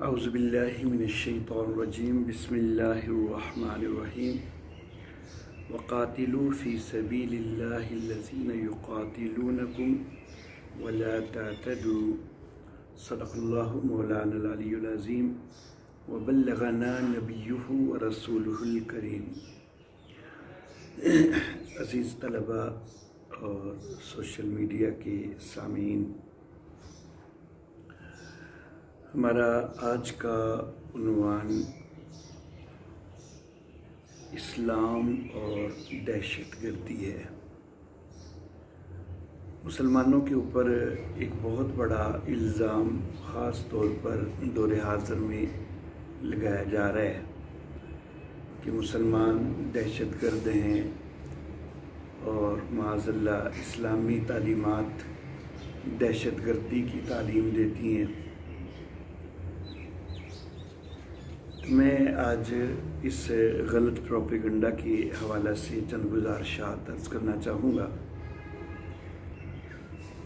اعوذ باللہ من الشیطان الرجیم بسم اللہ الرحمن الرحیم وقاتلوا فی سبیل اللہ الذین یقاتلونکم ولا تعتدوا صدق اللہ مولانا العلی العظیم وبلغنا نبیہ ورسولہ الکریم۔ عزیز طلباء اور سوشل میڈیا کے سامعین، ہمارا آج کا عنوان اسلام اور دہشت گردی ہے۔ مسلمانوں کے اوپر ایک بہت بڑا الزام خاص طور پر دور حاضر میں لگایا جا رہا ہے کہ مسلمان دہشت گرد ہیں اور معاذ اللہ اسلامی تعلیمات دہشت گردی کی تعلیم دیتی ہیں۔ میں آج اس غلط پروپیگنڈا کے حوالے سے چند گزارشات عرض کرنا چاہوں گا،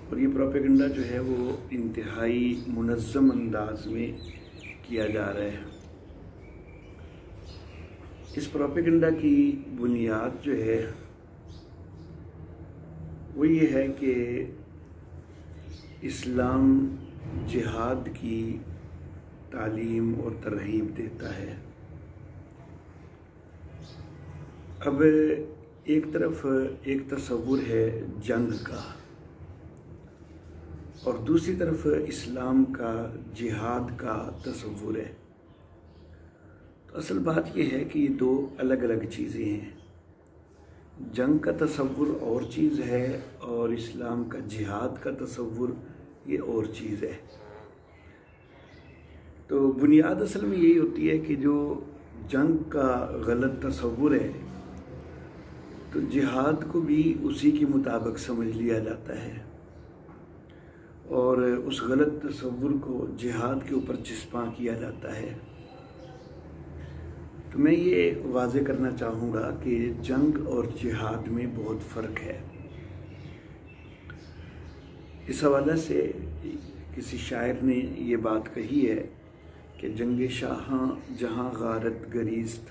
اور یہ پروپیگنڈا جو ہے وہ انتہائی منظم انداز میں کیا جا رہا ہے۔ اس پروپیگنڈا کی بنیاد جو ہے وہ یہ ہے کہ اسلام جہاد کی تعلیم اور ترغیب دیتا ہے۔ اب ایک طرف ایک تصور ہے جنگ کا، اور دوسری طرف اسلام کا جہاد کا تصور ہے۔ تو اصل بات یہ ہے کہ یہ دو الگ الگ چیزیں ہیں۔ جنگ کا تصور اور چیز ہے اور اسلام کا جہاد کا تصور یہ اور چیز ہے۔ تو بنیاد اصل میں یہی ہوتی ہے کہ جو جنگ کا غلط تصور ہے تو جہاد کو بھی اسی کے مطابق سمجھ لیا جاتا ہے، اور اس غلط تصور کو جہاد کے اوپر چسپاں کیا جاتا ہے۔ تو میں یہ واضح کرنا چاہوں گا کہ جنگ اور جہاد میں بہت فرق ہے۔ اس حوالے سے کسی شاعر نے یہ بات کہی ہے کہ جنگ شاہاں جہاں غارت گریست،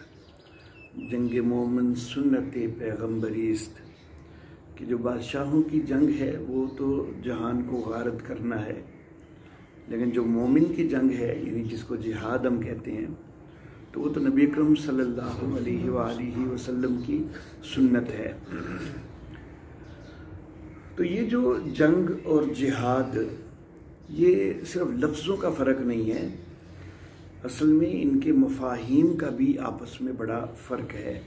جنگ مومن سنت پیغمبریست، کہ جو بادشاہوں کی جنگ ہے وہ تو جہان کو غارت کرنا ہے، لیکن جو مومن کی جنگ ہے یعنی جس کو جہاد ہم کہتے ہیں تو وہ تو نبی اکرم صلی اللہ علیہ وآلہ وسلم کی سنت ہے۔ تو یہ جو جنگ اور جہاد یہ صرف لفظوں کا فرق نہیں ہے، اصل میں ان کے مفاہیم کا بھی آپس میں بڑا فرق ہے۔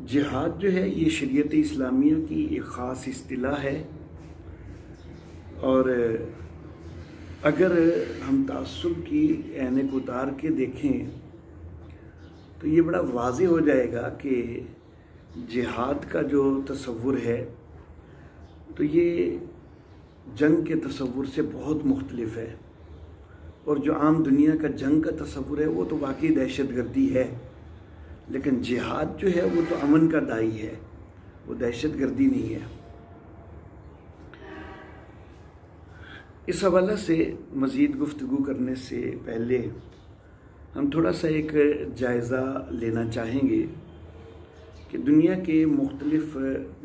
جہاد جو ہے یہ شریعت اسلامیہ کی ایک خاص اصطلاح ہے، اور اگر ہم تعصب کی عینک اتار کے دیکھیں تو یہ بڑا واضح ہو جائے گا کہ جہاد کا جو تصور ہے تو یہ جنگ کے تصور سے بہت مختلف ہے، اور جو عام دنیا کا جنگ کا تصور ہے وہ تو واقعی دہشت گردی ہے، لیکن جہاد جو ہے وہ تو امن کا داعی ہے، وہ دہشت گردی نہیں ہے۔ اس حوالے سے مزید گفتگو کرنے سے پہلے ہم تھوڑا سا ایک جائزہ لینا چاہیں گے کہ دنیا کے مختلف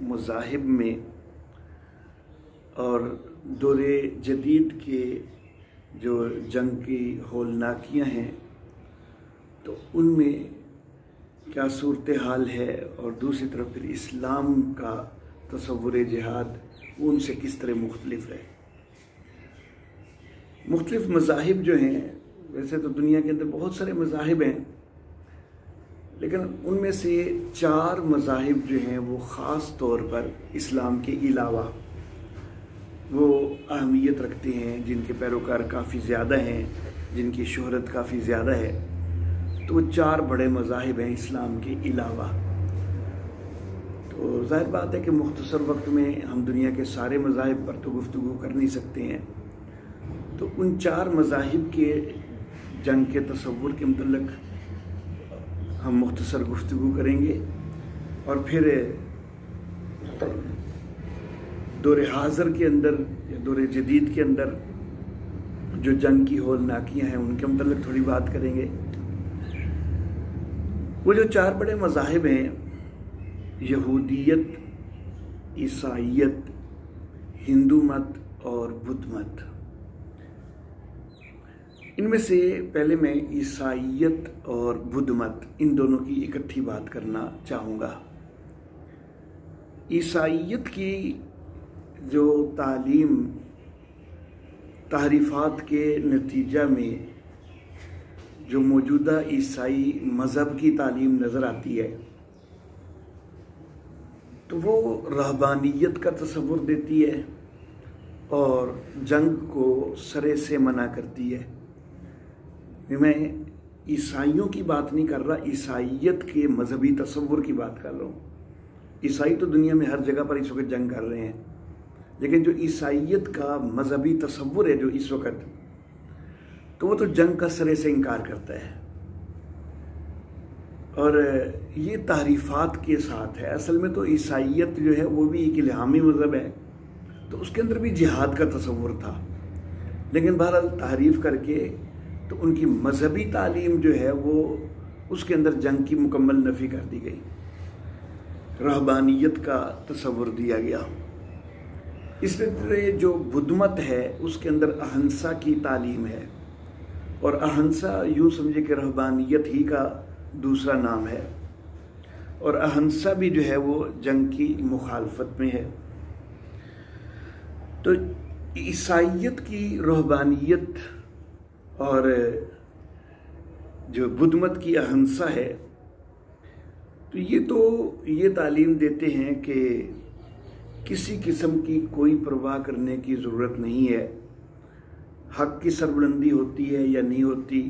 مذاہب میں اور دور جدید کے جو جنگ کی ہولناکیاں ہیں تو ان میں کیا صورتحال ہے، اور دوسری طرف پھر اسلام کا تصور جہاد وہ ان سے کس طرح مختلف ہے۔ مختلف مذاہب جو ہیں، ویسے تو دنیا کے اندر بہت سارے مذاہب ہیں، لیکن ان میں سے 4 مذاہب جو ہیں وہ خاص طور پر اسلام کے علاوہ وہ اہمیت رکھتے ہیں، جن کے پیروکار کافی زیادہ ہیں، جن کی شہرت کافی زیادہ ہے۔ تو وہ 4 بڑے مذاہب ہیں اسلام کے علاوہ۔ تو ظاہر بات ہے کہ مختصر وقت میں ہم دنیا کے سارے مذاہب پر تو گفتگو کر نہیں سکتے ہیں، تو ان 4 مذاہب کے جنگ کے تصور کے متعلق ہم مختصر گفتگو کریں گے، اور پھر دور حاضر کے اندر یا دور جدید کے اندر जो जंग की होलनाकियाँ हैं उनके मतलब थोड़ी बात करेंगे। वो जो 4 बड़े मज़ाहिब हैं, यहूदियत, ईसाईयत, हिंदू मत और बुद्ध मत, इनमें से पहले मैं ईसाईयत और बुद्ध मत इन दोनों की इकट्ठी बात करना चाहूँगा। ईसाईयत की जो तालीम तहरीफ़ात के नतीजा में जो मौजूदा ईसाई मज़हब की तालीम नज़र आती है, तो वो रहबानियत का तसव्वुर देती है और जंग को सरे से मना करती है। मैं ईसाइयों की बात नहीं कर रहा, ईसाईयत के मजहबी तसव्वुर की बात कर रहा हूँ। ईसाई तो दुनिया में हर जगह पर इस वक्त जंग कर रहे हैं, लेकिन जो ईसाईयत का मजहबी तसव्वुर है जो इस वक्त, तो वो तो जंग का सरे से इनकार करता है और ये तारीफ़ात के साथ है। असल में तो ईसाईयत जो है वो भी एक इल्हामी मज़हब है, तो उसके अंदर भी जिहाद का तसव्वुर था, लेकिन बहरहाल तारीफ़ करके तो उनकी मजहबी तालीम जो है वो उसके अंदर जंग की मुकम्मल नफ़ी कर दी गई, रहबानियत का तसव्वुर दिया गया। इसलिए जो बुद्ध मत है उसके अंदर अहिंसा की तालीम है, और अहिंसा यूँ समझे कि रहबानियत ही का दूसरा नाम है, और अहिंसा भी जो है वो जंग की मुखालफत में है। तो ईसाईयत की रहबानियत और जो बुद्ध मत की अहिंसा है, तो ये तालीम देते हैं कि किसी किस्म की कोई परवाह करने की ज़रूरत नहीं है, हक़ की सरबुलंदी होती है या नहीं होती,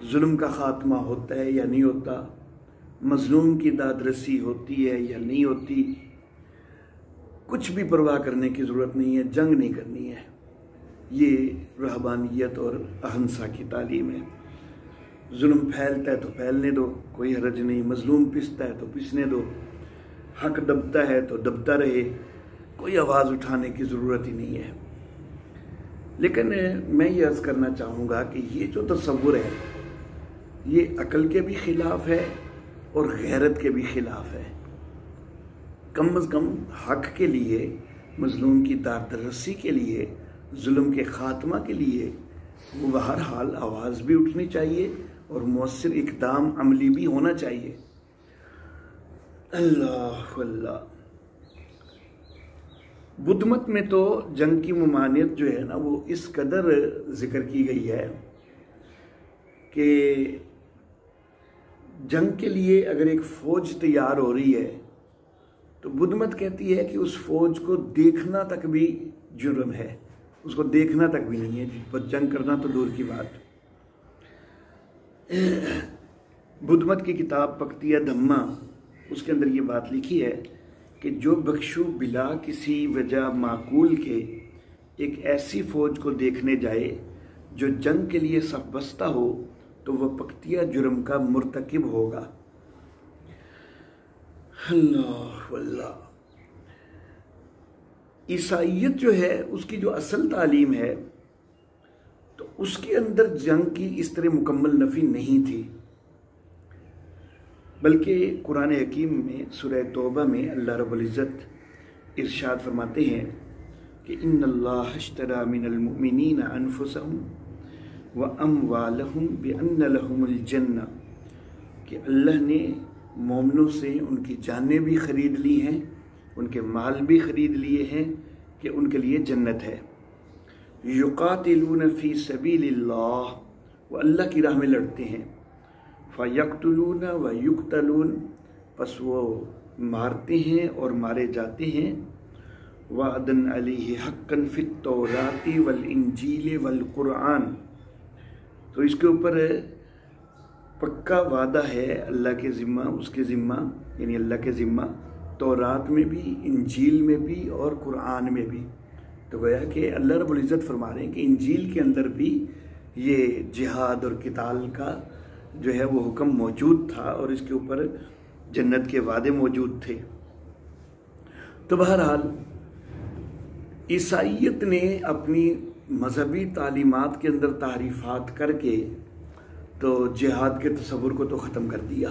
जुल्म का ख़ात्मा होता है या नहीं होता, मज़लूम की दादरसी होती है या नहीं होती, कुछ भी परवाह करने की ज़रूरत नहीं है, जंग नहीं करनी है। ये रहबानियत और अहिंसा की तालीम है। जुल्म फैलता है तो फैलने दो, कोई हरज नहीं, मज़लूम पिसता है तो पिसने दो, हक़ दबता है तो दबता रहे, कोई आवाज़ उठाने की ज़रूरत ही नहीं है। लेकिन मैं ये अर्ज़ करना चाहूँगा कि ये जो तसव्वुर है ये अक़ल के भी ख़िलाफ़ है और गैरत के भी ख़िलाफ़ है। कम अज़ कम हक़ के लिए, मज़लूम की दादरसी के लिए, जुल्म के ख़ात्मा के लिए वो बहरहाल आवाज़ भी उठनी चाहिए और मौसर इक़दाम अमली भी होना चाहिए। अल्लाह अल्लाह। बुद्ध मत में तो जंग की ममानियत जो है ना वो इस कदर ज़िक्र की गई है कि जंग के लिए अगर एक फ़ौज तैयार हो रही है तो बुद्ध मत कहती है कि उस फ़ौज को देखना तक भी जुर्म है, उसको देखना तक भी नहीं है, पर जंग करना तो दूर की बात। बुद्ध मत की किताब पक्तिया धम्मा, उसके अंदर ये बात लिखी है कि जो बख्शु बिला किसी वजह माकूल के एक ऐसी फ़ौज को देखने जाए जो जंग के लिए सफ बस्ता हो तो वह पक्तिया जुर्म का मुर्तकिब होगा। अल्लाह अल्लाह। ईसाईयत जो है उसकी जो असल तालीम है तो उसके अंदर जंग की इस तरह मुकम्मल नफ़ी नहीं थी, बल्कि कुरान हकीम में सूरह तौबा में अल्लाह रब्बुल इज़्ज़त इरशाद फरमाते हैं कि इन्नल्लाह अश्तरा मिनल मुमिनीना अनफुसहुम व अमवालहुम बिअन्न लहुमुल जन्नह, कि अल्लाह ने मोमिनों से उनकी जानें भी ख़रीद ली हैं, उनके माल भी ख़रीद लिए हैं कि उनके लिए जन्नत है। युक़ातिलून फ़ी सबीलिल्लाह, वो अल्लाह की राह में लड़ते हैं, फ़यक़्तुलून व युक़्तलून, पस वो मारते हैं और मारे जाते हैं। वअदन अलैहि हक़्क़न फ़ित तौराति वल इंजील वल कुरान, तो इसके ऊपर पक्का वादा है अल्लाह के ज़िम्मा, उसके ज़िम्मा यानी अल्लाह के ज़िम्मा, तौरात में भी, इंजील में भी और कुरान में भी। तो गोया कि अल्लाह रब्बुल इज़्ज़त फरमा रहे हैं कि इंजील के अंदर भी ये जिहाद और किताल का जो है वो हुक्म मौजूद था और इसके ऊपर जन्नत के वादे मौजूद थे। तो बहरहाल ईसाईयत ने अपनी مذہبی تعلیمات کے اندر تعریفات کر کے تو جہاد کے تصور کو تو ختم کر دیا،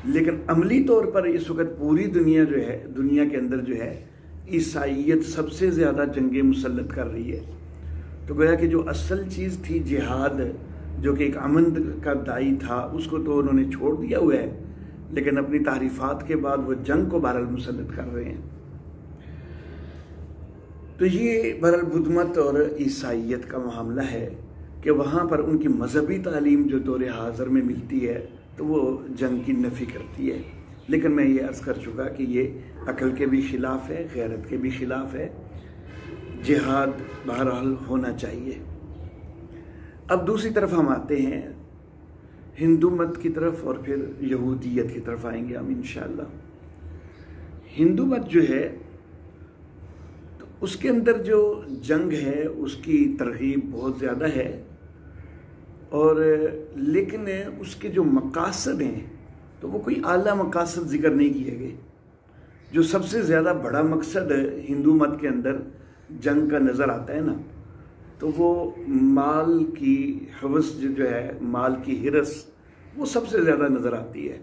لیکن عملی طور پر اس وقت پوری دنیا کے اندر جو ہے عیسائیت سب سے زیادہ جنگیں مسلط کر رہی ہے۔ تو گویا کہ جو اصل چیز تھی جہاد، جو کہ ایک امن کا داعی تھا، اس کو تو انہوں نے چھوڑ دیا ہوا ہے، لیکن اپنی تعریفات کے بعد وہ جنگ کو بہرحال مسلط کر رہے ہیں۔ تو یہ بہرحال بدھ مت اور عیسائیت کا معاملہ ہے کہ وہاں پر ان کی مذہبی تعلیم جو دور حاضر میں ملتی ہے تو وہ جنگ کی نفی کرتی ہے، لیکن میں یہ عرض کر چکا کہ یہ عقل کے بھی خلاف ہے، غیرت کے بھی خلاف ہے۔ جہاد بہرحال ہونا چاہیے۔ اب دوسری طرف ہم آتے ہیں ہندو مت کی طرف، اور پھر یہودیت کی طرف آئیں گے ہم انشاءاللہ۔ ہندو مت جو ہے تو اس کے اندر جو جنگ ہے اس کی ترغیب بہت زیادہ ہے، اور لیکن اس کے جو مقاصد ہیں تو وہ کوئی اعلیٰ مقاصد ذکر نہیں کیے گئے۔ جو سب سے زیادہ بڑا مقصد ہندو مت کے اندر جنگ کا نظر آتا ہے نا، تو وہ مال کی ہوس جو ہے، مال کی ہرس، وہ سب سے زیادہ نظر آتی ہے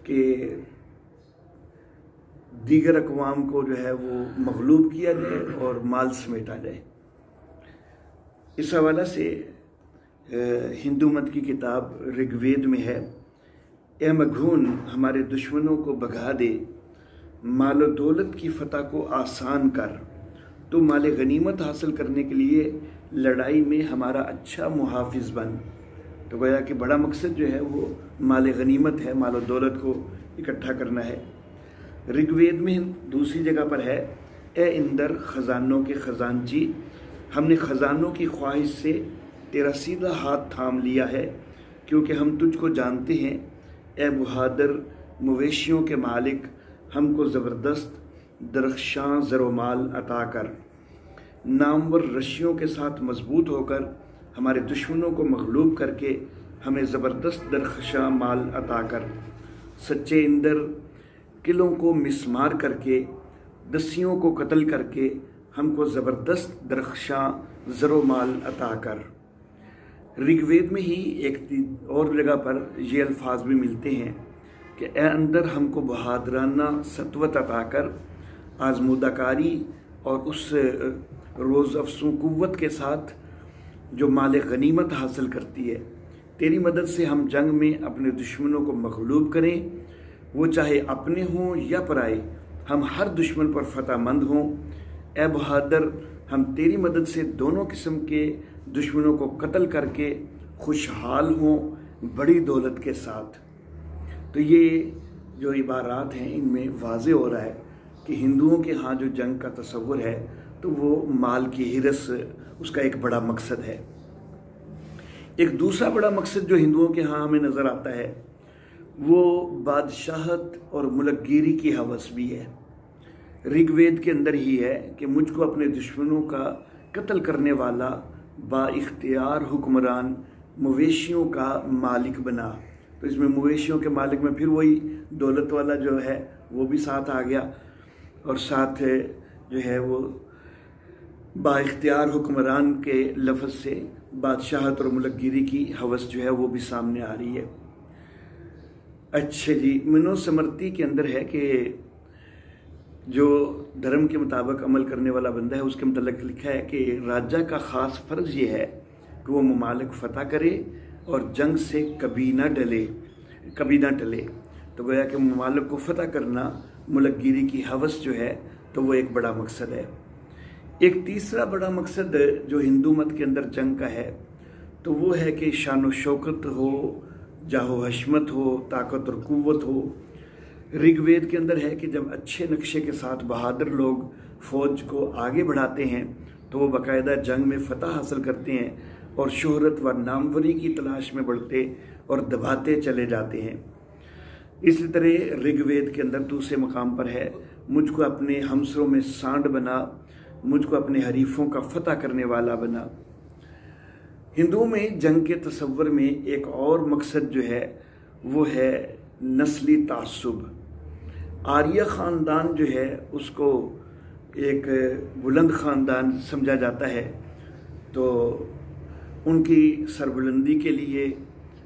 کہ دیگر اقوام کو جو ہے وہ مغلوب کیا جائے اور مال سمیٹا جائے۔ اس حوالہ سے ہندو مت کی کتاب رگ وید میں ہے، اے مگھون ہمارے دشمنوں کو بھگا دے، مال و دولت کی فتح کو آسان کر، تو مال غنیمت حاصل کرنے کے لیے لڑائی میں ہمارا اچھا محافظ بن۔ تو گویا کہ بڑا مقصد جو ہے وہ مال غنیمت ہے، مال و دولت کو اکٹھا کرنا ہے۔ رگ وید میں دوسری جگہ پر ہے، اے اندر خزانوں کے خزانچی، ہم نے خزانوں کی خواہش سے تیرا سیدھا ہاتھ تھام لیا ہے، کیونکہ ہم تجھ کو جانتے ہیں۔ اے بہادر مویشیوں کے مالک، ہم کو زبردست درخشاں زر و مال عطا کر، نامور رشیوں کے ساتھ مضبوط ہو کر ہمارے دشمنوں کو مغلوب کر کے ہمیں زبردست درخشاں مال عطا کر، سچے اندر قلعوں کو مسمار کر کے، دسیوں کو قتل کر کے ہم کو زبردست درخشاں زر و مال عطا کر۔ رگ وید میں ہی ایک اور جگہ پر یہ الفاظ بھی ملتے ہیں کہ اے اندر ہم کو بہادرانہ سطوت عطا کر، آزمودہ کاری اور اس روز افسوں قوت کے ساتھ جو مال غنیمت حاصل کرتی ہے، تیری مدد سے ہم جنگ میں اپنے دشمنوں کو مغلوب کریں، وہ چاہے اپنے ہوں یا پرائے، ہم ہر دشمن پر فتح مند ہوں۔ اے بہادر، ہم تیری مدد سے دونوں قسم کے دشمنوں کو قتل کر کے خوشحال ہوں بڑی دولت کے ساتھ۔ تو یہ جو عبارات ہیں ان میں واضح ہو رہا ہے کہ ہندوؤں کے ہاں جو جنگ کا تصور ہے تو وہ مال کی ہرس اس کا ایک بڑا مقصد ہے۔ ایک دوسرا بڑا مقصد جو ہندوؤں کے ہاں ہمیں نظر آتا ہے وہ بادشاہت اور ملک گیری کی ہوس بھی ہے۔ رگ وید کے اندر ہی ہے کہ مجھ کو اپنے دشمنوں کا قتل کرنے والا با اختیار حکمران مویشیوں کا مالک بنا۔ تو اس میں مویشیوں کے مالک میں پھر وہی دولت والا جو ہے وہ بھی ساتھ آ گیا، اور ساتھ جو ہے وہ با اختیار حکمران کے لفظ سے بادشاہت اور ملک گیری کی ہوس جو ہے وہ بھی سامنے آ رہی ہے۔ اچھا جی، منو سمرتی کے اندر ہے کہ جو دھرم کے مطابق عمل کرنے والا بندہ ہے اس کے متعلق لکھا ہے کہ راجہ کا خاص فرض یہ ہے کہ وہ ممالک فتح کرے اور جنگ سے کبھی نہ ٹلے۔ تو گویا کہ ممالک کو فتح کرنا، ملک گیری کی ہوس جو ہے تو وہ ایک بڑا مقصد ہے۔ ایک تیسرا بڑا مقصد جو ہندو مت کے اندر جنگ کا ہے تو وہ ہے کہ شان و شوکت ہو، جاہ و حشمت ہو، طاقت اور قوت ہو۔ رگ وید کے اندر ہے کہ جب اچھے نقشے کے ساتھ بہادر لوگ فوج کو آگے بڑھاتے ہیں تو وہ باقاعدہ جنگ میں فتح حاصل کرتے ہیں اور شہرت و ناموری کی تلاش میں بڑھتے اور دباتے چلے جاتے ہیں۔ اسی طرح رگ وید کے اندر دوسرے مقام پر ہے، مجھ کو اپنے ہمسروں میں سانڈ بنا، مجھ کو اپنے حریفوں کا فتح کرنے والا بنا۔ ہندوؤں میں جنگ کے تصور میں ایک اور مقصد جو ہے وہ ہے نسلی تعصب۔ آریہ خاندان جو ہے اس کو ایک بلند خاندان سمجھا جاتا ہے، तो उनकी सरबुलंदी के लिए,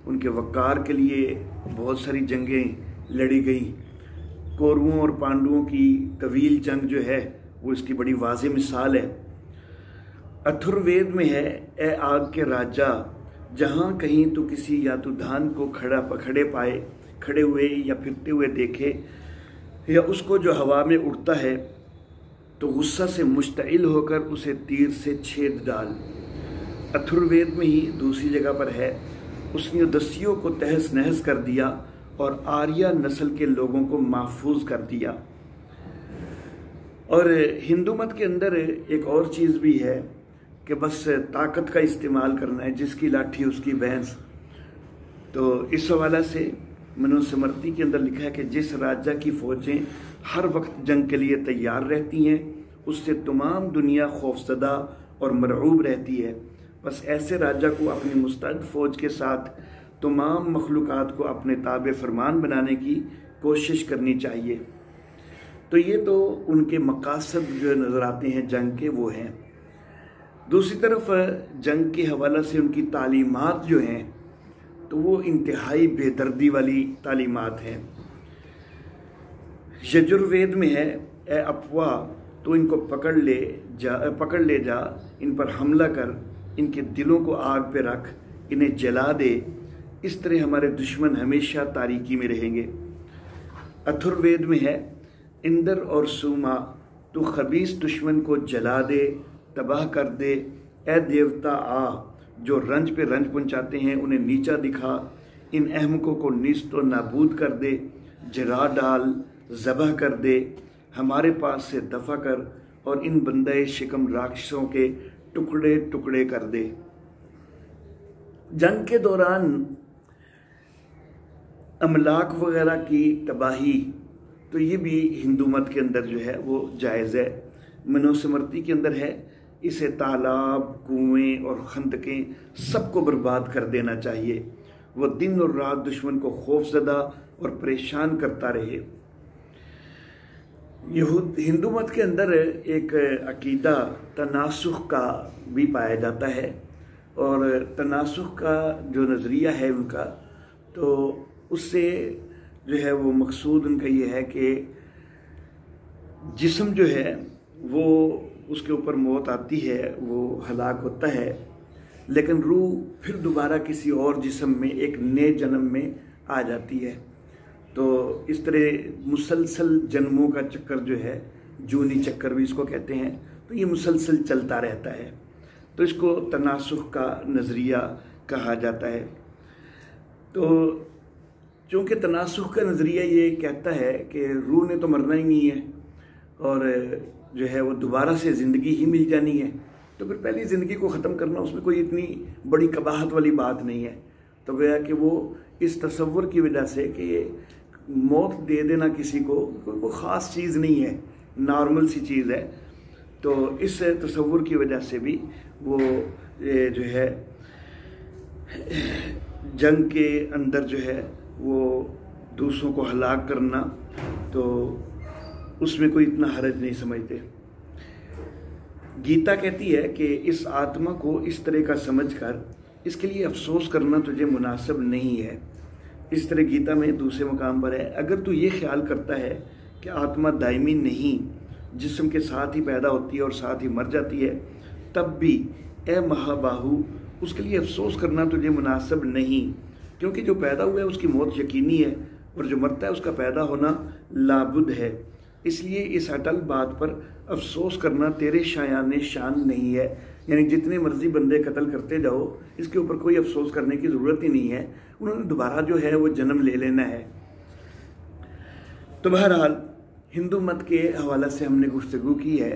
उनके वक़ार के लिए बहुत सारी जंगें लड़ी गई। कौरवों और पांडवों की तवील जंग जो है वो इसकी बड़ी वाज़ेह मिसाल है। अथर्ववेद में है, ए आग के राजा, जहाँ कहीं तो किसी यातुधान को खड़े हुए या फिरते हुए देखे, या उसको जो हवा में उड़ता है तो गुस्सा से मुश्तइल होकर उसे तीर से छेद डाल। अथर्ववेद में ही दूसरी जगह पर है, उसने दस्युओं को तहस नहस कर दिया और आर्या नस्ल के लोगों को महफूज कर दिया। और हिंदू मत के अंदर एक और चीज़ भी है कि बस ताकत का इस्तेमाल करना है, जिसकी लाठी उसकी भैंस। तो इस हवाला से मनुस्मृति के अंदर लिखा है कि जिस राजा की फौजें हर वक्त जंग के लिए तैयार रहती हैं, उससे तमाम दुनिया खौफजदा और मरऊब रहती है। बस ऐसे राजा को अपनी मुस्तैद फ़ौज के साथ तमाम मखलूक़ात को अपने ताबे फरमान बनाने की कोशिश करनी चाहिए। तो ये तो उनके मकासद जो नज़र आते हैं जंग के, वो हैं। दूसरी तरफ जंग के हवाला से उनकी तालीमात जो हैं तो वो इंतहाई बेदर्दी वाली तालीमात हैं। यजुर्वेद में है, ए अफवा, तो इनको पकड़ ले जा, इन पर हमला कर, इनके दिलों को आग पे रख, इन्हें जला दे, इस तरह हमारे दुश्मन हमेशा तारीकी में रहेंगे। अथर्ववेद में है, इंद्र और सूमा, तो खबीस दुश्मन को जला दे, तबाह कर दे, ए देवता आ, जो रंज पे रंज पहुंचाते हैं उन्हें नीचा दिखा, इन अहमकों को नीस्त व नाबूद कर दे, जला डाल, ज़बह कर दे, हमारे पास से दफ़ा कर, और इन बंदे शिकम राक्षसों के टुकड़े टुकड़े कर दे। जंग के दौरान अमलाक वगैरह की तबाही, तो ये भी हिंदू मत के अंदर जो है वो जायज़ है। मनुस्मृति के अंदर है, इसे तालाब, कुएं और खंदकें सबको बर्बाद कर देना चाहिए। वो दिन और रात दुश्मन को खौफजदा और परेशान करता रहे। हिंदू मत के अंदर एक अकीदा तनासुख का भी पाया जाता है, और तनासुख का जो नज़रिया है उनका, तो उससे जो है वो मकसूद उनका ये है कि जिस्म जो है वो उसके ऊपर मौत आती है, वो हलाक होता है, लेकिन रूह फिर दोबारा किसी और जिस्म में एक नए जन्म में आ जाती है। तो इस तरह मुसलसल जन्मों का चक्कर जो है, जूनी चक्कर भी इसको कहते हैं, तो ये मुसलसल चलता रहता है। तो इसको तनासुख का नज़रिया कहा जाता है। तो चूँकि तनासुख का नज़रिया ये कहता है कि रूह ने तो मरना ही नहीं है और जो है वो दोबारा से ज़िंदगी ही मिल जानी है, तो फिर पहली ज़िंदगी को ख़त्म करना उसमें कोई इतनी बड़ी कबाहत वाली बात नहीं है। तो गया कि वो इस तसव्वुर की वजह से कि ये मौत दे देना किसी को कोई ख़ास चीज़ नहीं है, नॉर्मल सी चीज़ है, तो इस तसव्वुर की वजह से भी वो जो है जंग के अंदर जो है वो दूसरों को हलाक करना, तो उसमें कोई इतना हरज नहीं समझते। गीता कहती है कि इस आत्मा को इस तरह का समझकर इसके लिए अफसोस करना तुझे मुनासिब नहीं है। इस तरह गीता में दूसरे मकाम पर है, अगर तू ये ख्याल करता है कि आत्मा दायमी नहीं, जिस्म के साथ ही पैदा होती है और साथ ही मर जाती है, तब भी ए महाबाहु उसके लिए अफसोस करना तुझे मुनासिब नहीं, क्योंकि जो पैदा हुआ है उसकी मौत यकीनी है और जो मरता है उसका पैदा होना लाबुद है। इसलिए इस अटल बात पर अफसोस करना तेरे शायान शान नहीं है। यानी जितने मर्जी बंदे कत्ल करते जाओ, इसके ऊपर कोई अफसोस करने की ज़रूरत ही नहीं है, उन्होंने दोबारा जो है वो जन्म ले लेना है। तो बहरहाल हिंदू मत के हवाला से हमने गुफ्तगू की है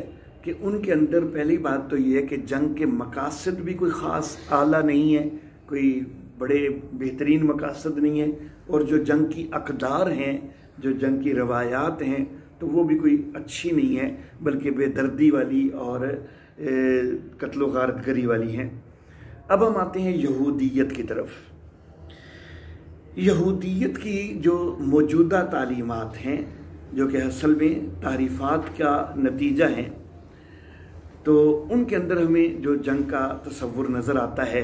कि उनके अंदर पहली बात तो ये है कि जंग के मकासद भी कोई ख़ास आला नहीं है, कोई बड़े बेहतरीन मकासद नहीं है, और जो जंग की अक़दार हैं, जो जंग की रवायात हैं, तो वो भी कोई अच्छी नहीं है, बल्कि बेदर्दी वाली और कत्लो गारतगरी वाली हैं। अब हम आते हैं यहूदियत की तरफ। यहूदियत की जो मौजूदा तालीमात हैं, जो कि असल में तारीफ़ात का नतीजा हैं, तो उनके अंदर हमें जो जंग का तसव्वुर नज़र आता है,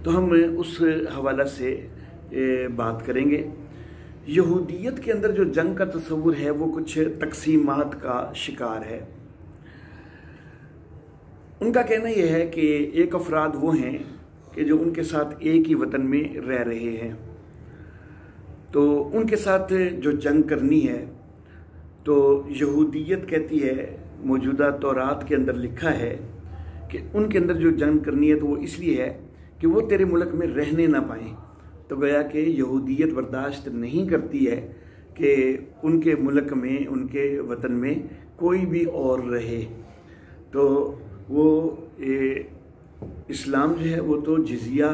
तो हम उस हवाला से बात करेंगे। यहूदियत के अंदर जो जंग का तसव्वुर है वो कुछ तकसीमात का शिकार है। उनका कहना यह है कि एक अफराद वो हैं कि जो उनके साथ एक ही वतन में रह रहे हैं, तो उनके साथ जो जंग करनी है, तो यहूदियत कहती है, मौजूदा तौरात के अंदर लिखा है कि उनके अंदर जो जंग करनी है तो वो इसलिए है कि वो तेरे मुल्क में रहने ना पाएँ। तो गया कि यहूदियत बर्दाश्त नहीं करती है कि उनके मुल्क में, उनके वतन में कोई भी और रहे। तो वो इस्लाम जो है वो तो जिजिया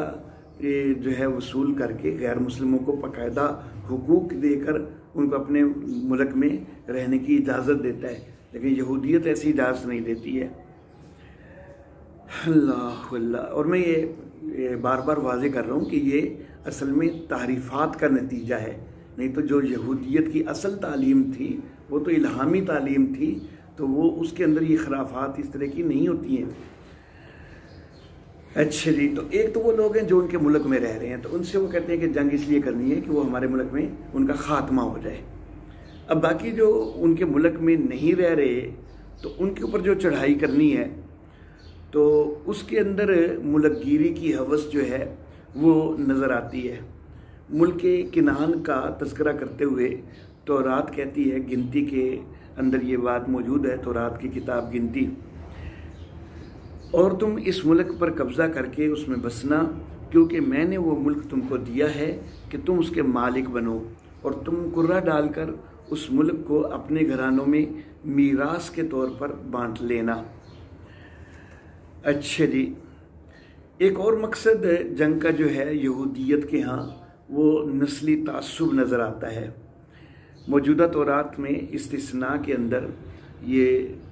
जो है वसूल करके गैर मुस्लिमों को बाकायदा हुकूक देकर उनको अपने मुल्क में रहने की इजाज़त देता है, लेकिन यहूदियत ऐसी इजाज़त नहीं देती है। अल्लाह अल्लाह। और मैं ये बार बार वाज़े कर रहा हूँ कि ये असल में तारीफ़ात का नतीजा है, नहीं तो जो यहूदियत की असल तालीम थी वो तो इल्हामी तालीम थी, तो वो उसके अंदर ये खराफात इस तरह की नहीं होती हैं। अच्छा जी, तो एक तो वो लोग हैं जो उनके मुल्क में रह रहे हैं, तो उनसे वो कहते हैं कि जंग इसलिए करनी है कि वो हमारे मुल्क में उनका ख़ात्मा हो जाए। अब बाकी जो उनके मुल्क में नहीं रह रहे, तो उनके ऊपर जो चढ़ाई करनी है, तो उसके अंदर मुल्कगिरी की हवस जो है वो नज़र आती है। मुल्क किनान का तज़किरा करते हुए तौरात कहती है, गिनती के अंदर ये बात मौजूद है, तौरात की किताब गिनती, और तुम इस मुल्क पर कब्ज़ा करके उसमें बसना, क्योंकि मैंने वो मुल्क तुमको दिया है कि तुम उसके मालिक बनो, और तुम कुर्रा डालकर उस मुल्क को अपने घरानों में मीरास के तौर पर बांट लेना। अच्छा जी, एक और मकसद जंग का जो है यहूदियत के यहाँ, वो नस्ली तासुब नज़र आता है। मौजूदा तौरात में इस्तिस्ना के अंदर ये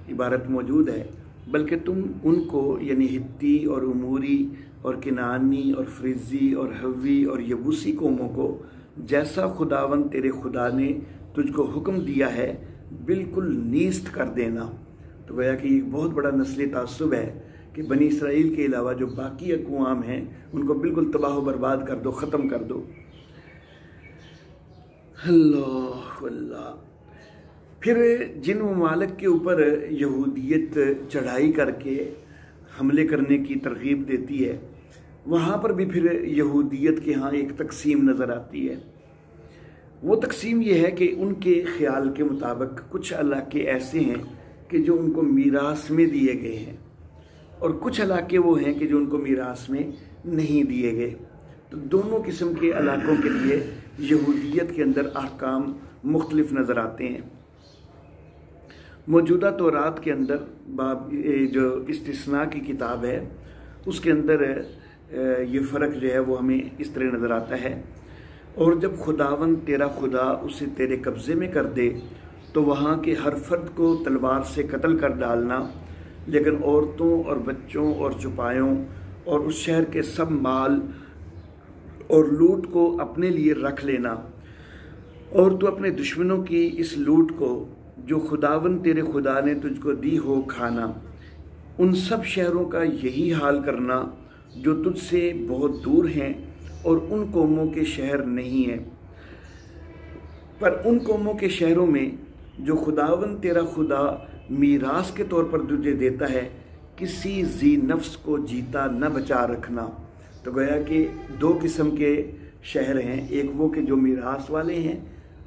इबारत मौजूद है, बल्कि तुम उनको यानी हित्ती और उमूरी और किनानी और फ्रिजी और हवी और यबूसी कौमों को जैसा खुदावन तेरे खुदा ने तुझको हुक्म दिया है बिल्कुल नीस्त कर देना। तो गोया कि एक बहुत बड़ा नस्ली तासुब है कि बनी इसराइल के अलावा जो बाकी अक़वाम हैं उनको बिल्कुल तबाह बर्बाद कर दो, ख़त्म कर दो। अल्लाह अल्लाह। फिर जिन ममालिक के ऊपर यहूदियत चढ़ाई करके हमले करने की तरगीब देती है, वहाँ पर भी फिर यहूदियत के यहाँ एक तकसीम नज़र आती है। वो तकसीम ये है कि उनके ख़्याल के मुताबिक कुछ इलाके ऐसे हैं कि जो उनको मीरास में दिए गए हैं, और कुछ इलाके वो हैं कि जो उनको मीरास में नहीं दिए गए। तो दोनों किस्म के इलाकों के लिए यहूदियत के अंदर अहकाम मुख्तलिफ नज़र आते हैं। मौजूदा तौरात के अंदर जो इस्तिस्ना की किताब है उसके अंदर ये फ़र्क जो है वो हमें इस तरह नज़र आता है, और जब खुदावन तेरा खुदा उसे तेरे कब्ज़े में कर दे तो वहाँ के हर फर्द को तलवार से कत्ल कर डालना, लेकिन औरतों और बच्चों और चुपायों और उस शहर के सब माल और लूट को अपने लिए रख लेना, और तू अपने दुश्मनों की इस लूट को जो खुदावन तेरे खुदा ने तुझको दी हो खाना। उन सब शहरों का यही हाल करना जो तुझसे बहुत दूर हैं और उन कौमों के शहर नहीं हैं, पर उन कौमों के शहरों में जो खुदावन तेरा खुदा मीरास के तौर पर तुझे देता है, किसी जी नफ्स को जीता न बचा रखना। तो गया कि दो किस्म के शहर हैं, एक वो कि जो मीरास वाले हैं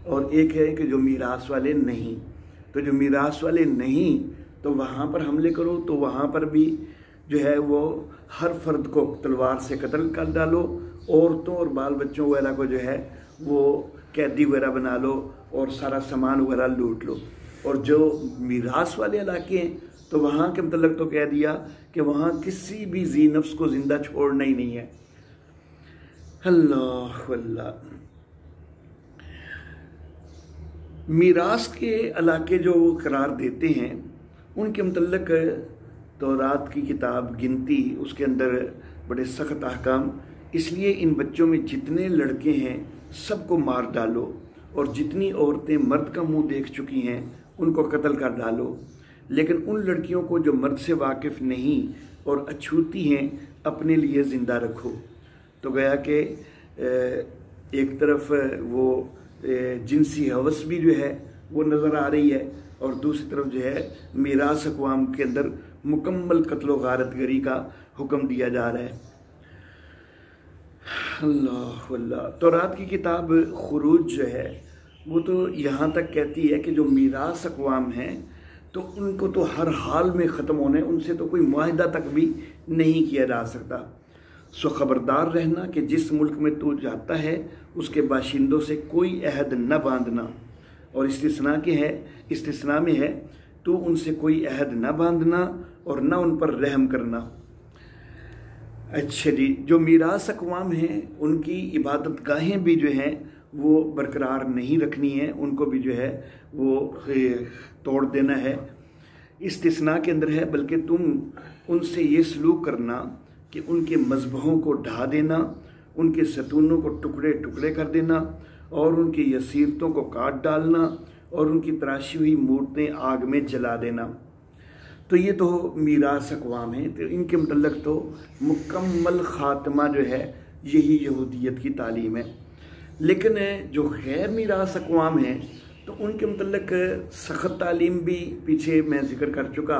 और एक है कि जो मीरास वाले नहीं। तो जो मीरास वाले नहीं, तो वहाँ पर हमले करो, तो वहाँ पर भी जो है वो हर फर्द को तलवार से कत्ल कर डालो, औरतों और बाल बच्चों वगैरह को जो है वो कैदी वगैरह बना लो और सारा सामान वगैरह लूट लो। और जो मीरास वाले इलाके हैं तो वहाँ के मतलब तो कह दिया कि वहाँ किसी भी जी नफ्स को ज़िंदा छोड़ना ही नहीं है। अल्लाह अल्लाह। मीरास के इलाके जो वो करार देते हैं उनके मतलब तौरात की किताब गिनती, उसके अंदर बड़े सख्त अहकाम, इसलिए इन बच्चों में जितने लड़के हैं सबको मार डालो, और जितनी औरतें मर्द का मुंह देख चुकी हैं उनको कत्ल कर डालो। लेकिन उन लड़कियों को जो मर्द से वाकिफ़ नहीं और अछूती हैं अपने लिए ज़िंदा रखो। तो गया कि एक तरफ वो जिनसी हवस भी जो है वो नज़र आ रही है, और दूसरी तरफ जो है मीरास अक़वाम के अंदर मुकम्मल कत्ल व गारतगरी का हुक्म दिया जा रहा है। अल्लाह अल्लाह। तौरात की किताब खुरूज जो है वो तो यहाँ तक कहती है कि जो मीरास अक़वाम हैं तो उनको तो हर हाल में ख़त्म होना है, उनसे तो कोई मुआहिदा तक भी नहीं किया जा सकता। सो ख़बरदार रहना कि जिस मुल्क में तू जाता है उसके बाशिंदों से कोई अहद न बांधना, और इस्तिस्ना में है तू उनसे कोई अहद न बांधना और न उन पर रहम करना। अच्छा जी, जो मीरास अक़वाम हैं उनकी इबादत गाहें भी जो हैं वो बरकरार नहीं रखनी है, उनको भी जो है वो तोड़ देना है। इस्तिस्ना के अंदर है, बल्कि तुम उनसे ये सलूक करना कि उनके मज़बहों को ढा देना, उनके सतूनों को टुकड़े टुकड़े कर देना, और उनकी यसीरतों को काट डालना, और उनकी तराशी हुई मूर्तें आग में जला देना। तो ये तो मीरास अक़वाम हैं, तो इनके मतलब तो मुकम्मल ख़ात्मा जो है यही यहूदियत की तालीम है। लेकिन जो गैर मीरास अक़वाम हैं तो उनके मतलब सख्त तालीम भी पीछे मैं ज़िक्र कर चुका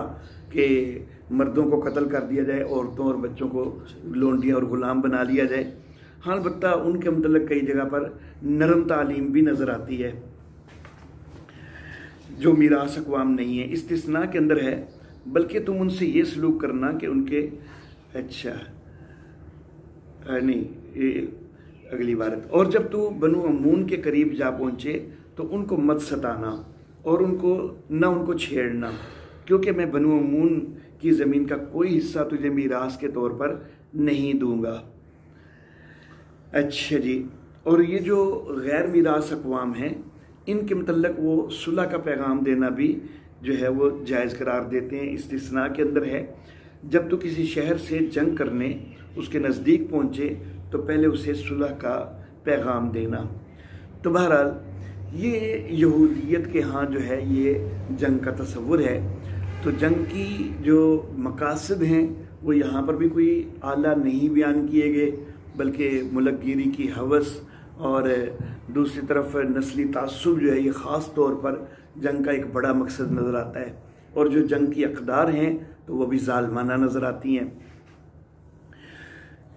कि मर्दों को कत्ल कर दिया जाए, औरतों और बच्चों को लोंडियाँ और ग़ुलाम बना लिया जाए। हाँ, अलबत्ता उनके मतलब कई जगह पर नरम तालीम भी नज़र आती है जो मीरास अक़वाम नहीं है। इस्तिस्ना के अंदर है, बल्कि तुम उनसे ये सलूक करना कि उनके अगली बात। और जब तू बनु अम्मून के करीब जा पहुँचे तो उनको मत सताना और उनको छेड़ना, क्योंकि मैं बनु अम्मून की ज़मीन का कोई हिस्सा तुझे मीरास के तौर पर नहीं दूंगा। अच्छा जी, और ये जो गैर मीरास अक़वाम हैं इनके मतलब वो सुलह का पैगाम देना भी जो है वो जायज़ करार देते हैं। इस्तिस्ना के अंदर है, जब तो किसी शहर से जंग करने उसके नज़दीक पहुँचे तो पहले उसे सुलह का पैगाम देना। तो बहरहाल ये यहूदियत के यहाँ जो है ये जंग का तस्वुर है। तो जंग की जो मकासद हैं वो यहाँ पर भी कोई आला नहीं बयान किए गए, बल्कि मुल्कगिरी की हवस और दूसरी तरफ नस्ली तासुब जो है ये ख़ास तौर पर जंग का एक बड़ा मकसद नज़र आता है। और जो जंग की अक़दार हैं तो वो भी ज़ालिमाना नज़र आती हैं।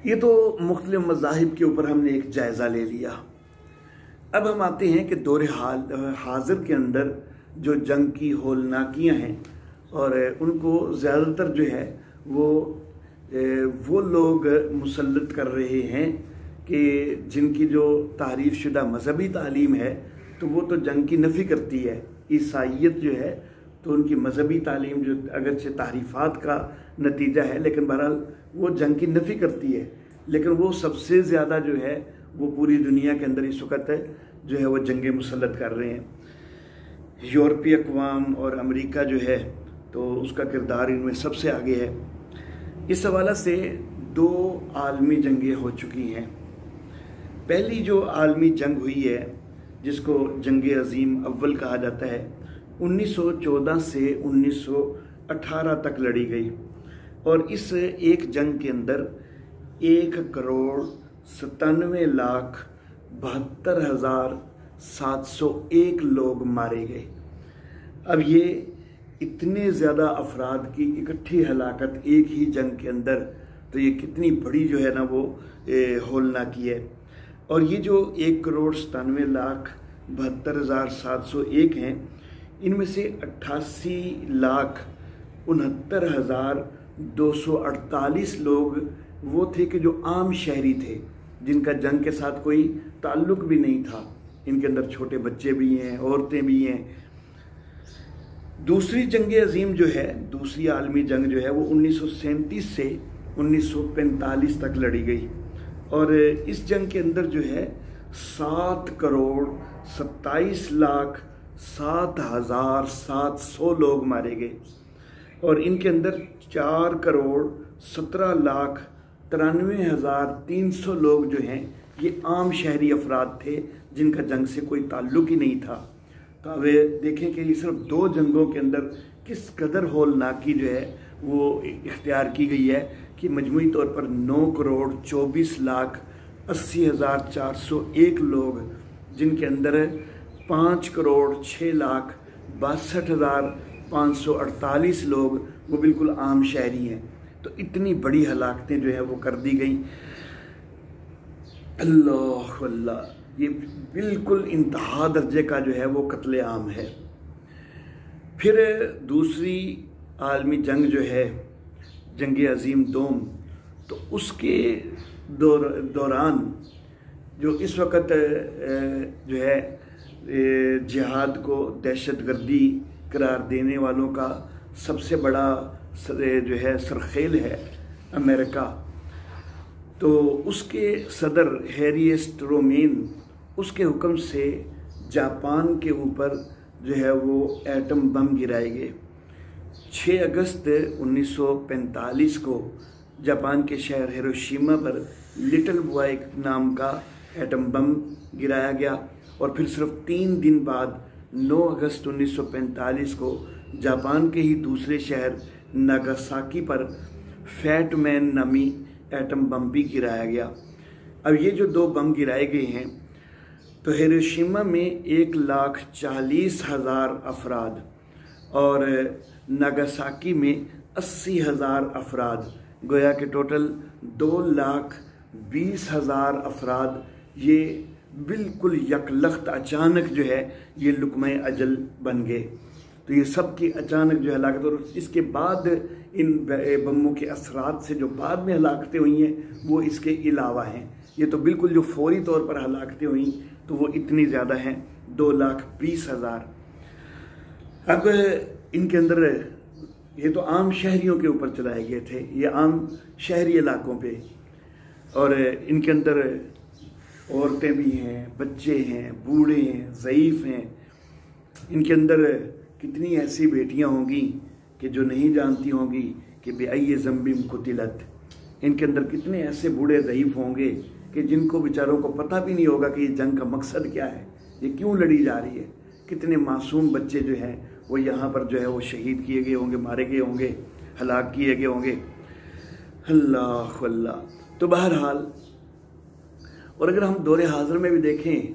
ये तो मुख्तलिफ़ मज़ाहिब के ऊपर हमने एक जायज़ा ले लिया। अब हम आते हैं कि दौर हाज़िर के अंदर जो जंग की होलनाकियाँ हैं और उनको ज़्यादातर जो है वो लोग मुसल्लत कर रहे हैं कि जिनकी जो तारीफ़ शुदा मजहबी तालीम है तो वो तो जंग की नफ़ी करती है। ईसाइयत जो है तो उनकी मजहबी तालीम जो अगरचे तारीफ़ात का नतीजा है, लेकिन बहरहाल वो जंग की नफ़ी करती है। लेकिन वो सबसे ज़्यादा जो है वो पूरी दुनिया के अंदर इस वक्त जो है वो जंगें मुसल्लत कर रहे हैं। यूरोपीय अक़वाम और अमेरिका जो है तो उसका किरदार इनमें सबसे आगे है। इस हवाले से 2 आलमी जंगें हो चुकी हैं। पहली जो आलमी जंग हुई है जिसको जंग अज़ीम अव्वल कहा जाता है 1914 से 1918 तक लड़ी गई, और इस एक जंग के अंदर 1,97,72,701 लोग मारे गए। अब ये इतने ज़्यादा अफराद की इकट्ठी हलाकत एक ही जंग के अंदर, तो ये कितनी बड़ी जो है ना वो होलनाकी है। और ये जो 1,97,72,701 हैं इनमें से 88,69,248 लोग वो थे कि जो आम शहरी थे, जिनका जंग के साथ कोई ताल्लुक़ भी नहीं था। इनके अंदर छोटे बच्चे भी हैं, औरतें भी हैं। दूसरी जंग अज़ीम जो है, दूसरी आलमी जंग जो है वो 1937 से 1945 तक लड़ी गई, और इस जंग के अंदर जो है 7,27,07,700 लोग मारे गए, और इनके अंदर 4,17,93,300 लोग जो हैं ये आम शहरी अफराद थे जिनका जंग से कोई ताल्लुक़ ही नहीं था। तो अब देखें कि ये सिर्फ 2 जंगों के अंदर किस कदर होलनाकी जो है वो इख्तियार की गई है कि मजमूई तौर पर 9,24,80,401 लोग, जिनके अंदर 5,06,62,548 लोग वो बिल्कुल आम शहरी हैं। तो इतनी बड़ी हलाकतें जो है वो कर दी गई। अल्लाह अल्लाह, ये बिल्कुल इंतहा दर्जे का जो है वो कत्ले आम है। फिर दूसरी आलमी जंग जो है, जंग अजीम दोम, तो उसके दौरान जो इस वक्त जो है जिहाद को दहशतगर्दी करार देने वालों का सबसे बड़ा जो है सरखेल है अमेरिका, तो उसके सदर हैरी एस ट्रूमैन उसके हुक्म से जापान के ऊपर जो है वो एटम बम गिराए गए। 6 अगस्त 1945 को जापान के शहर हिरोशिमा पर लिटिल बॉय नाम का एटम बम गिराया गया, और फिर सिर्फ 3 दिन बाद 9 अगस्त 1945 को जापान के ही दूसरे शहर नागासाकी पर फैट मैन नामी एटम बम भी गिराया गया। अब ये जो 2 बम गिराए गए हैं, तो हिरोशिमा में 1,40,000 अफराद और नागासाकी में 80,000 अफराद, गोया के टोटल 2,20,000 अफराद ये बिल्कुल यकलख्त अचानक जो है ये लुक़्मा अजल बन गए। तो ये सब की अचानक जो हलाकत, और इसके बाद इन बमों के असरात से जो बाद में हलाकतें हुई हैं वो इसके अलावा हैं। ये तो बिल्कुल जो फौरी तौर पर हलाकतें हुई तो वो इतनी ज़्यादा हैं, 2,20,000। अब इनके अंदर ये तो आम शहरियों के ऊपर चलाए गए थे, ये आम शहरी इलाकों पे, और इनके अंदर औरतें भी हैं, बच्चे हैं, बूढ़े हैं, ज़ईफ़ हैं। इनके अंदर कितनी ऐसी बेटियां होंगी कि जो नहीं जानती होंगी कि बेअय्य ज़ंबिम कुतिलत। इनके अंदर कितने ऐसे बूढ़े ज़ईफ़ होंगे कि जिनको बेचारों को पता भी नहीं होगा कि ये जंग का मकसद क्या है, ये क्यों लड़ी जा रही है। कितने मासूम बच्चे जो हैं वो यहाँ पर जो है वो शहीद किए गए होंगे, मारे गए होंगे, हलाक किए गए होंगे। अल्लाह अल्लाह। तो बहरहाल, और अगर हम दौरे हाज़िर में भी देखें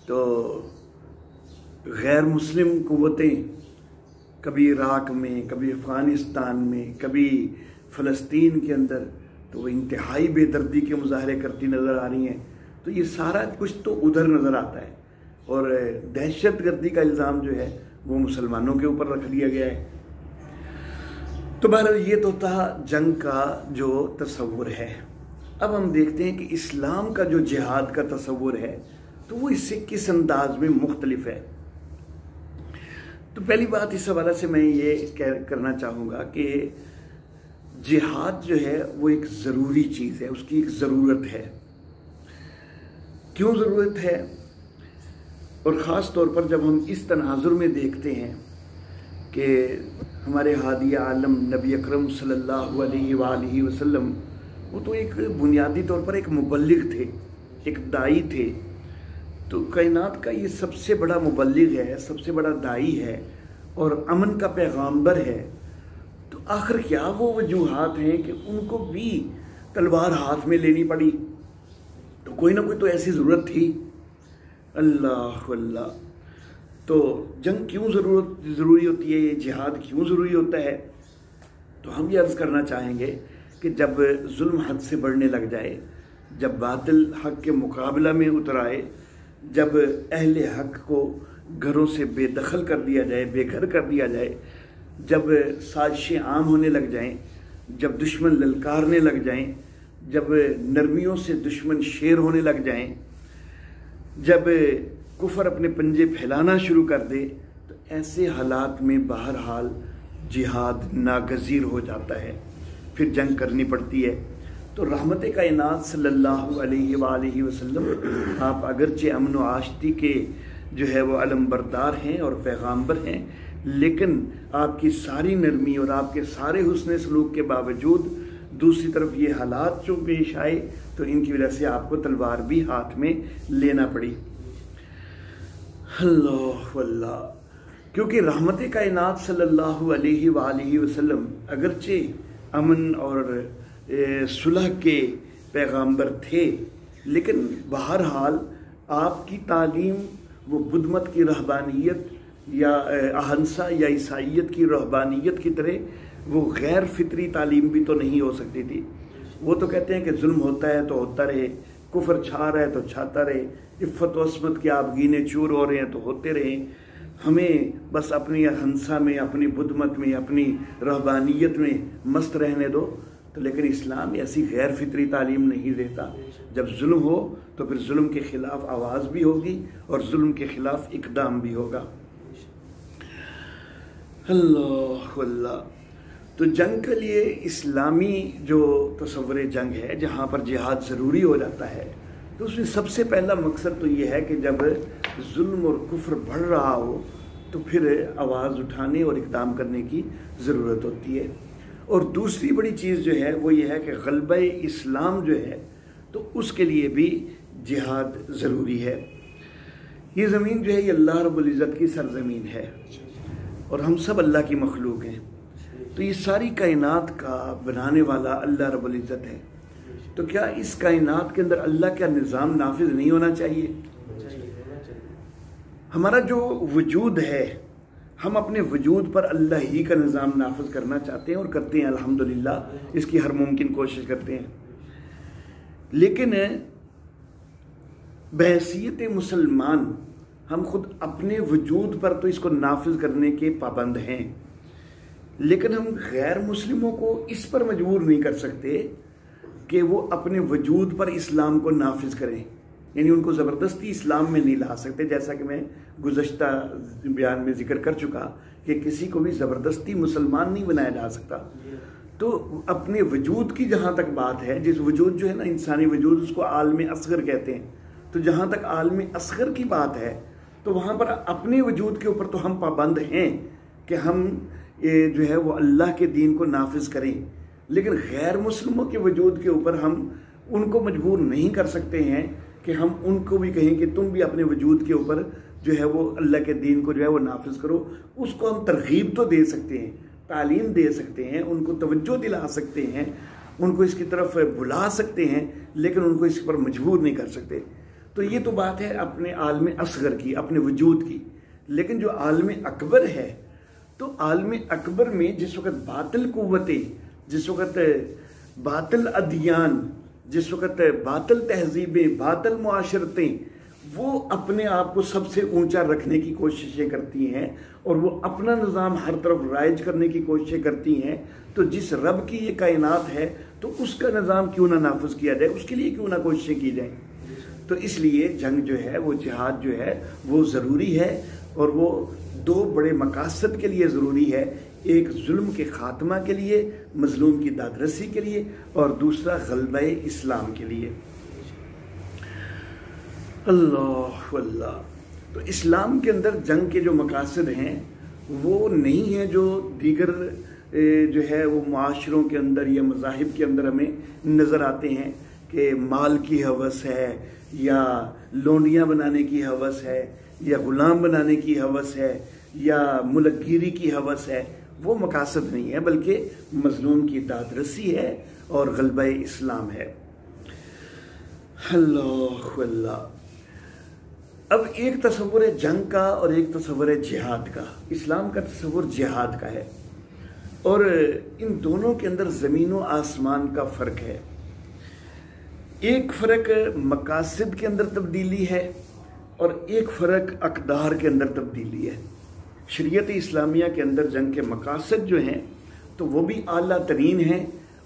तो गैर मुस्लिम क़ुव्वतें कभी इराक़ में, कभी अफ़गानिस्तान में, कभी फ़लस्तीन के अंदर, तो वो इंतहाई बेदर्दी के मुजाहरे करती नज़र आ रही हैं। तो ये सारा कुछ तो उधर नज़र आता है, और दहशतगर्दी का इल्ज़ाम जो है वो मुसलमानों के ऊपर रख दिया गया है। तो बहरहाल ये तो था जंग का जो तस्वुर है। अब हम देखते हैं कि इस्लाम का जो जिहाद का तस्वुर है तो वो इससे किस अंदाज में मुख्तलिफ है। तो पहली बात इस हवाले से मैं ये करना चाहूँगा कि जिहाद जो है वो एक ज़रूरी चीज़ है, उसकी एक ज़रूरत है। क्यों ज़रूरत है? और ख़ास तौर पर जब हम इस तनाजुर में देखते हैं कि हमारे हादी आलम नबी अकरम सल्लल्लाहु अलैहि वसल्लम वो तो एक बुनियादी तौर पर एक मुबल्लिग थे, एक दाई थे। तो कायनात का ये सबसे बड़ा मुबल्लिग है, सबसे बड़ा दाई है और अमन का पैगाम्बर है। तो आखिर क्या वो वजूहात हैं कि उनको भी तलवार हाथ में लेनी पड़ी? तो कोई ना कोई तो ऐसी ज़रूरत थी। अल्लाह अल्लाह। तो जंग क्यों ज़रूरी होती है, ये जिहाद क्यों ज़रूरी होता है? तो हम ये अर्ज़ करना चाहेंगे कि जब जुल्म हद से बढ़ने लग जाए, जब बातिल हक के मुकाबला में उतर आए, जब अहले हक को घरों से बेदखल कर दिया जाए, बेघर कर दिया जाए, जब साजिशें आम होने लग जाएं, जब दुश्मन ललकारने लग जाएं, जब नरमियों से दुश्मन शेर होने लग जाएं, जब कुफर अपने पंजे फैलाना शुरू कर दे, तो ऐसे हालात में बहरहाल जिहाद नागज़ीर हो जाता है, फिर जंग करनी पड़ती है। तो रहमत कायनात सल्लल्लाहु अलैहि वसल्लम आप अगरचे अमन व आशती के जो है वो अलमबरदार हैं और पैगाम्बर हैं, लेकिन आपकी सारी नरमी और आपके सारे हुस्न सलूक के बावजूद दूसरी तरफ ये हालात जो पेश आए तो इनकी वजह से आपको तलवार भी हाथ में लेना पड़ी। अल्लाह अल्लाह। क्योंकि रहमत कायनात सल्लल्लाहु अलैहि वालैहि वसल्लम अगरचे अमन और सुलह के पैगाम्बर थे, लेकिन बहरहाल आपकी तालीम वो बुद्ध मत की रहबानियत या अहंसा या ईसाइयत की रहबानियत की तरह वो गैर फितरी तालीम भी तो नहीं हो सकती थी। वो तो कहते हैं कि जुल्म होता है तो होता रहे, कुफर छा रहा है तो छाता रहे, इफ़्फ़त व अस्मत के आप गीने चूर हो रहे हैं तो होते रहें, हमें बस अपनी हंसा में, अपनी बुद्ध मत में, अपनी रहबानियत में मस्त रहने दो। तो लेकिन इस्लाम ऐसी गैर फितरी तालीम नहीं देता। जब जुल्म हो तो फिर जुल्म के ख़िलाफ़ आवाज़ भी होगी और जुल्म के ख़िलाफ़ इक़दाम भी होगा। अल्लाह अल्लाह। तो जंग के लिए इस्लामी जो तसव्वुर जंग है, जहाँ पर जिहाद ज़रूरी हो जाता है, तो उसमें सबसे पहला मकसद तो ये है कि जब जुल्म और कुफ्र बढ़ रहा हो तो फिर आवाज़ उठाने और इक़दाम करने की ज़रूरत होती है। और दूसरी बड़ी चीज़ जो है वो ये है कि ग़लबा इस्लाम जो है तो उसके लिए भी जिहाद ज़रूरी है। ये ज़मीन जो है ये अल्लाह रब्बुल इज़्ज़त की सरज़मीन है और हम सब अल्लाह की मखलूक हैं। तो ये सारी कायनात का बनाने वाला अल्लाह रब्बुल इज़्ज़त है। तो क्या इस कायनात के अंदर अल्लाह का निज़ाम नाफिज नहीं होना चाहिए? हमारा जो वजूद है, हम अपने वजूद पर अल्लाह ही का निज़ाम नाफिज करना चाहते हैं और करते हैं, अल्हम्दुलिल्लाह इसकी हर मुमकिन कोशिश करते हैं। लेकिन बहैसियत मुसलमान हम खुद अपने वजूद पर तो इसको नाफिज करने के पाबंद हैं, लेकिन हम गैर मुस्लिमों को इस पर मजबूर नहीं कर सकते कि वो अपने वजूद पर इस्लाम को नाफिज करें। यानी उनको ज़बरदस्ती इस्लाम में नहीं ला सकते। जैसा कि मैं गुज़श्ता बयान में जिक्र कर चुका कि किसी को भी ज़बरदस्ती मुसलमान नहीं बनाया जा सकता। तो अपने वजूद की जहाँ तक बात है, जिस वजूद जो है ना इंसानी वजूद, उसको आलम असगर कहते हैं। तो जहाँ तक आलम असगर की बात है तो वहाँ पर अपने वजूद के ऊपर तो हम पाबंद हैं कि हम ये जो है वो अल्लाह के दीन को नाफिज करें, लेकिन गैर मुस्लिमों के वजूद के ऊपर हम उनको मजबूर नहीं कर सकते हैं कि हम उनको भी कहें कि तुम भी अपने वजूद के ऊपर जो है वो अल्लाह के दीन को जो है वो नाफिज करो। उसको हम तरगीब तो दे सकते हैं, तालीम दे सकते हैं, उनको तवज्जो दिला सकते हैं, उनको इसकी तरफ बुला सकते हैं, लेकिन उनको इस पर मजबूर नहीं कर सकते। तो ये तो बात है अपने आलम असगर की, अपने वजूद की। लेकिन जो आलम अकबर है, तो आलम अकबर में जिस वक़्त बातिल कुव्वतें, जिस वक़्त बातिल अदियान, जिस वक़्त बातिल तहजीबें, बातिल मुआशरतें वो अपने आप को सबसे ऊंचा रखने की कोशिशें करती हैं और वो अपना निज़ाम हर तरफ राइज करने की कोशिशें करती हैं, तो जिस रब की ये कायनात है तो उसका निज़ाम क्यों ना नाफिज किया जाए, उसके लिए क्यों ना कोशिशें की जाएं। तो इसलिए जंग जो है वो जिहाद जो है वो ज़रूरी है और वो दो बड़े मकासद के लिए ज़रूरी है। एक जुल्म के ख़ात्मा के लिए, मज़लूम की दादरसी के लिए, और दूसरा ग़लबा इस्लाम के लिए। अल्लाह अल्लाह। तो इस्लाम के अंदर जंग के जो मकासद हैं वो नहीं है जो दीगर जो है वो माशरों के अंदर या मज़ाहिब के अंदर हमें नज़र आते हैं कि माल की हवस है या लोंडियाँ बनाने की हवस है या ग़ुलाम बनाने की हवस है या मुल्कगिरी की हवस है। वो मकासद नहीं है, बल्कि मज़लूम की दादरसी है और ग़लबा इस्लाम है। अल्लाह अल्लाह। अब एक तसव्वुर है जंग का और एक तसव्वुर है जिहाद का। इस्लाम का तसव्वुर जिहाद का है और इन दोनों के अंदर ज़मीन व आसमान का फ़र्क है। एक फ़र्क मकासद के अंदर तब्दीली है और एक फ़र्क अक़दार के अंदर तब्दीली है। शरीयत इस्लामिया के अंदर जंग के मकासद जो हैं तो वो भी आला तरीन हैं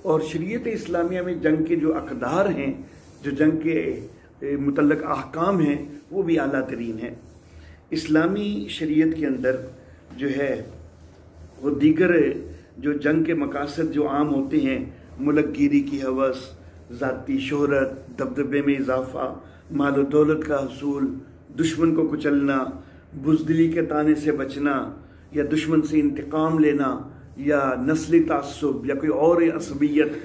और शरीयत इस्लामिया में जंग के जो अक़दार हैं, जो जंग के मुतल्लक़ अहकाम हैं, वो भी आला तरीन हैं। इस्लामी शरीयत के अंदर जो है वो दीगर जो जंग के मकासद जो आम होते हैं, मुल्कगिरी की हवस, ज़ाती शोहरत, दबदबे में इजाफ़ा, माल व दौलत का हसूल, दुश्मन को कुचलना, बुज़दिली के ताने से बचना या दुश्मन से इंतकाम लेना या नस्ली तासुब या कोई और असबियत,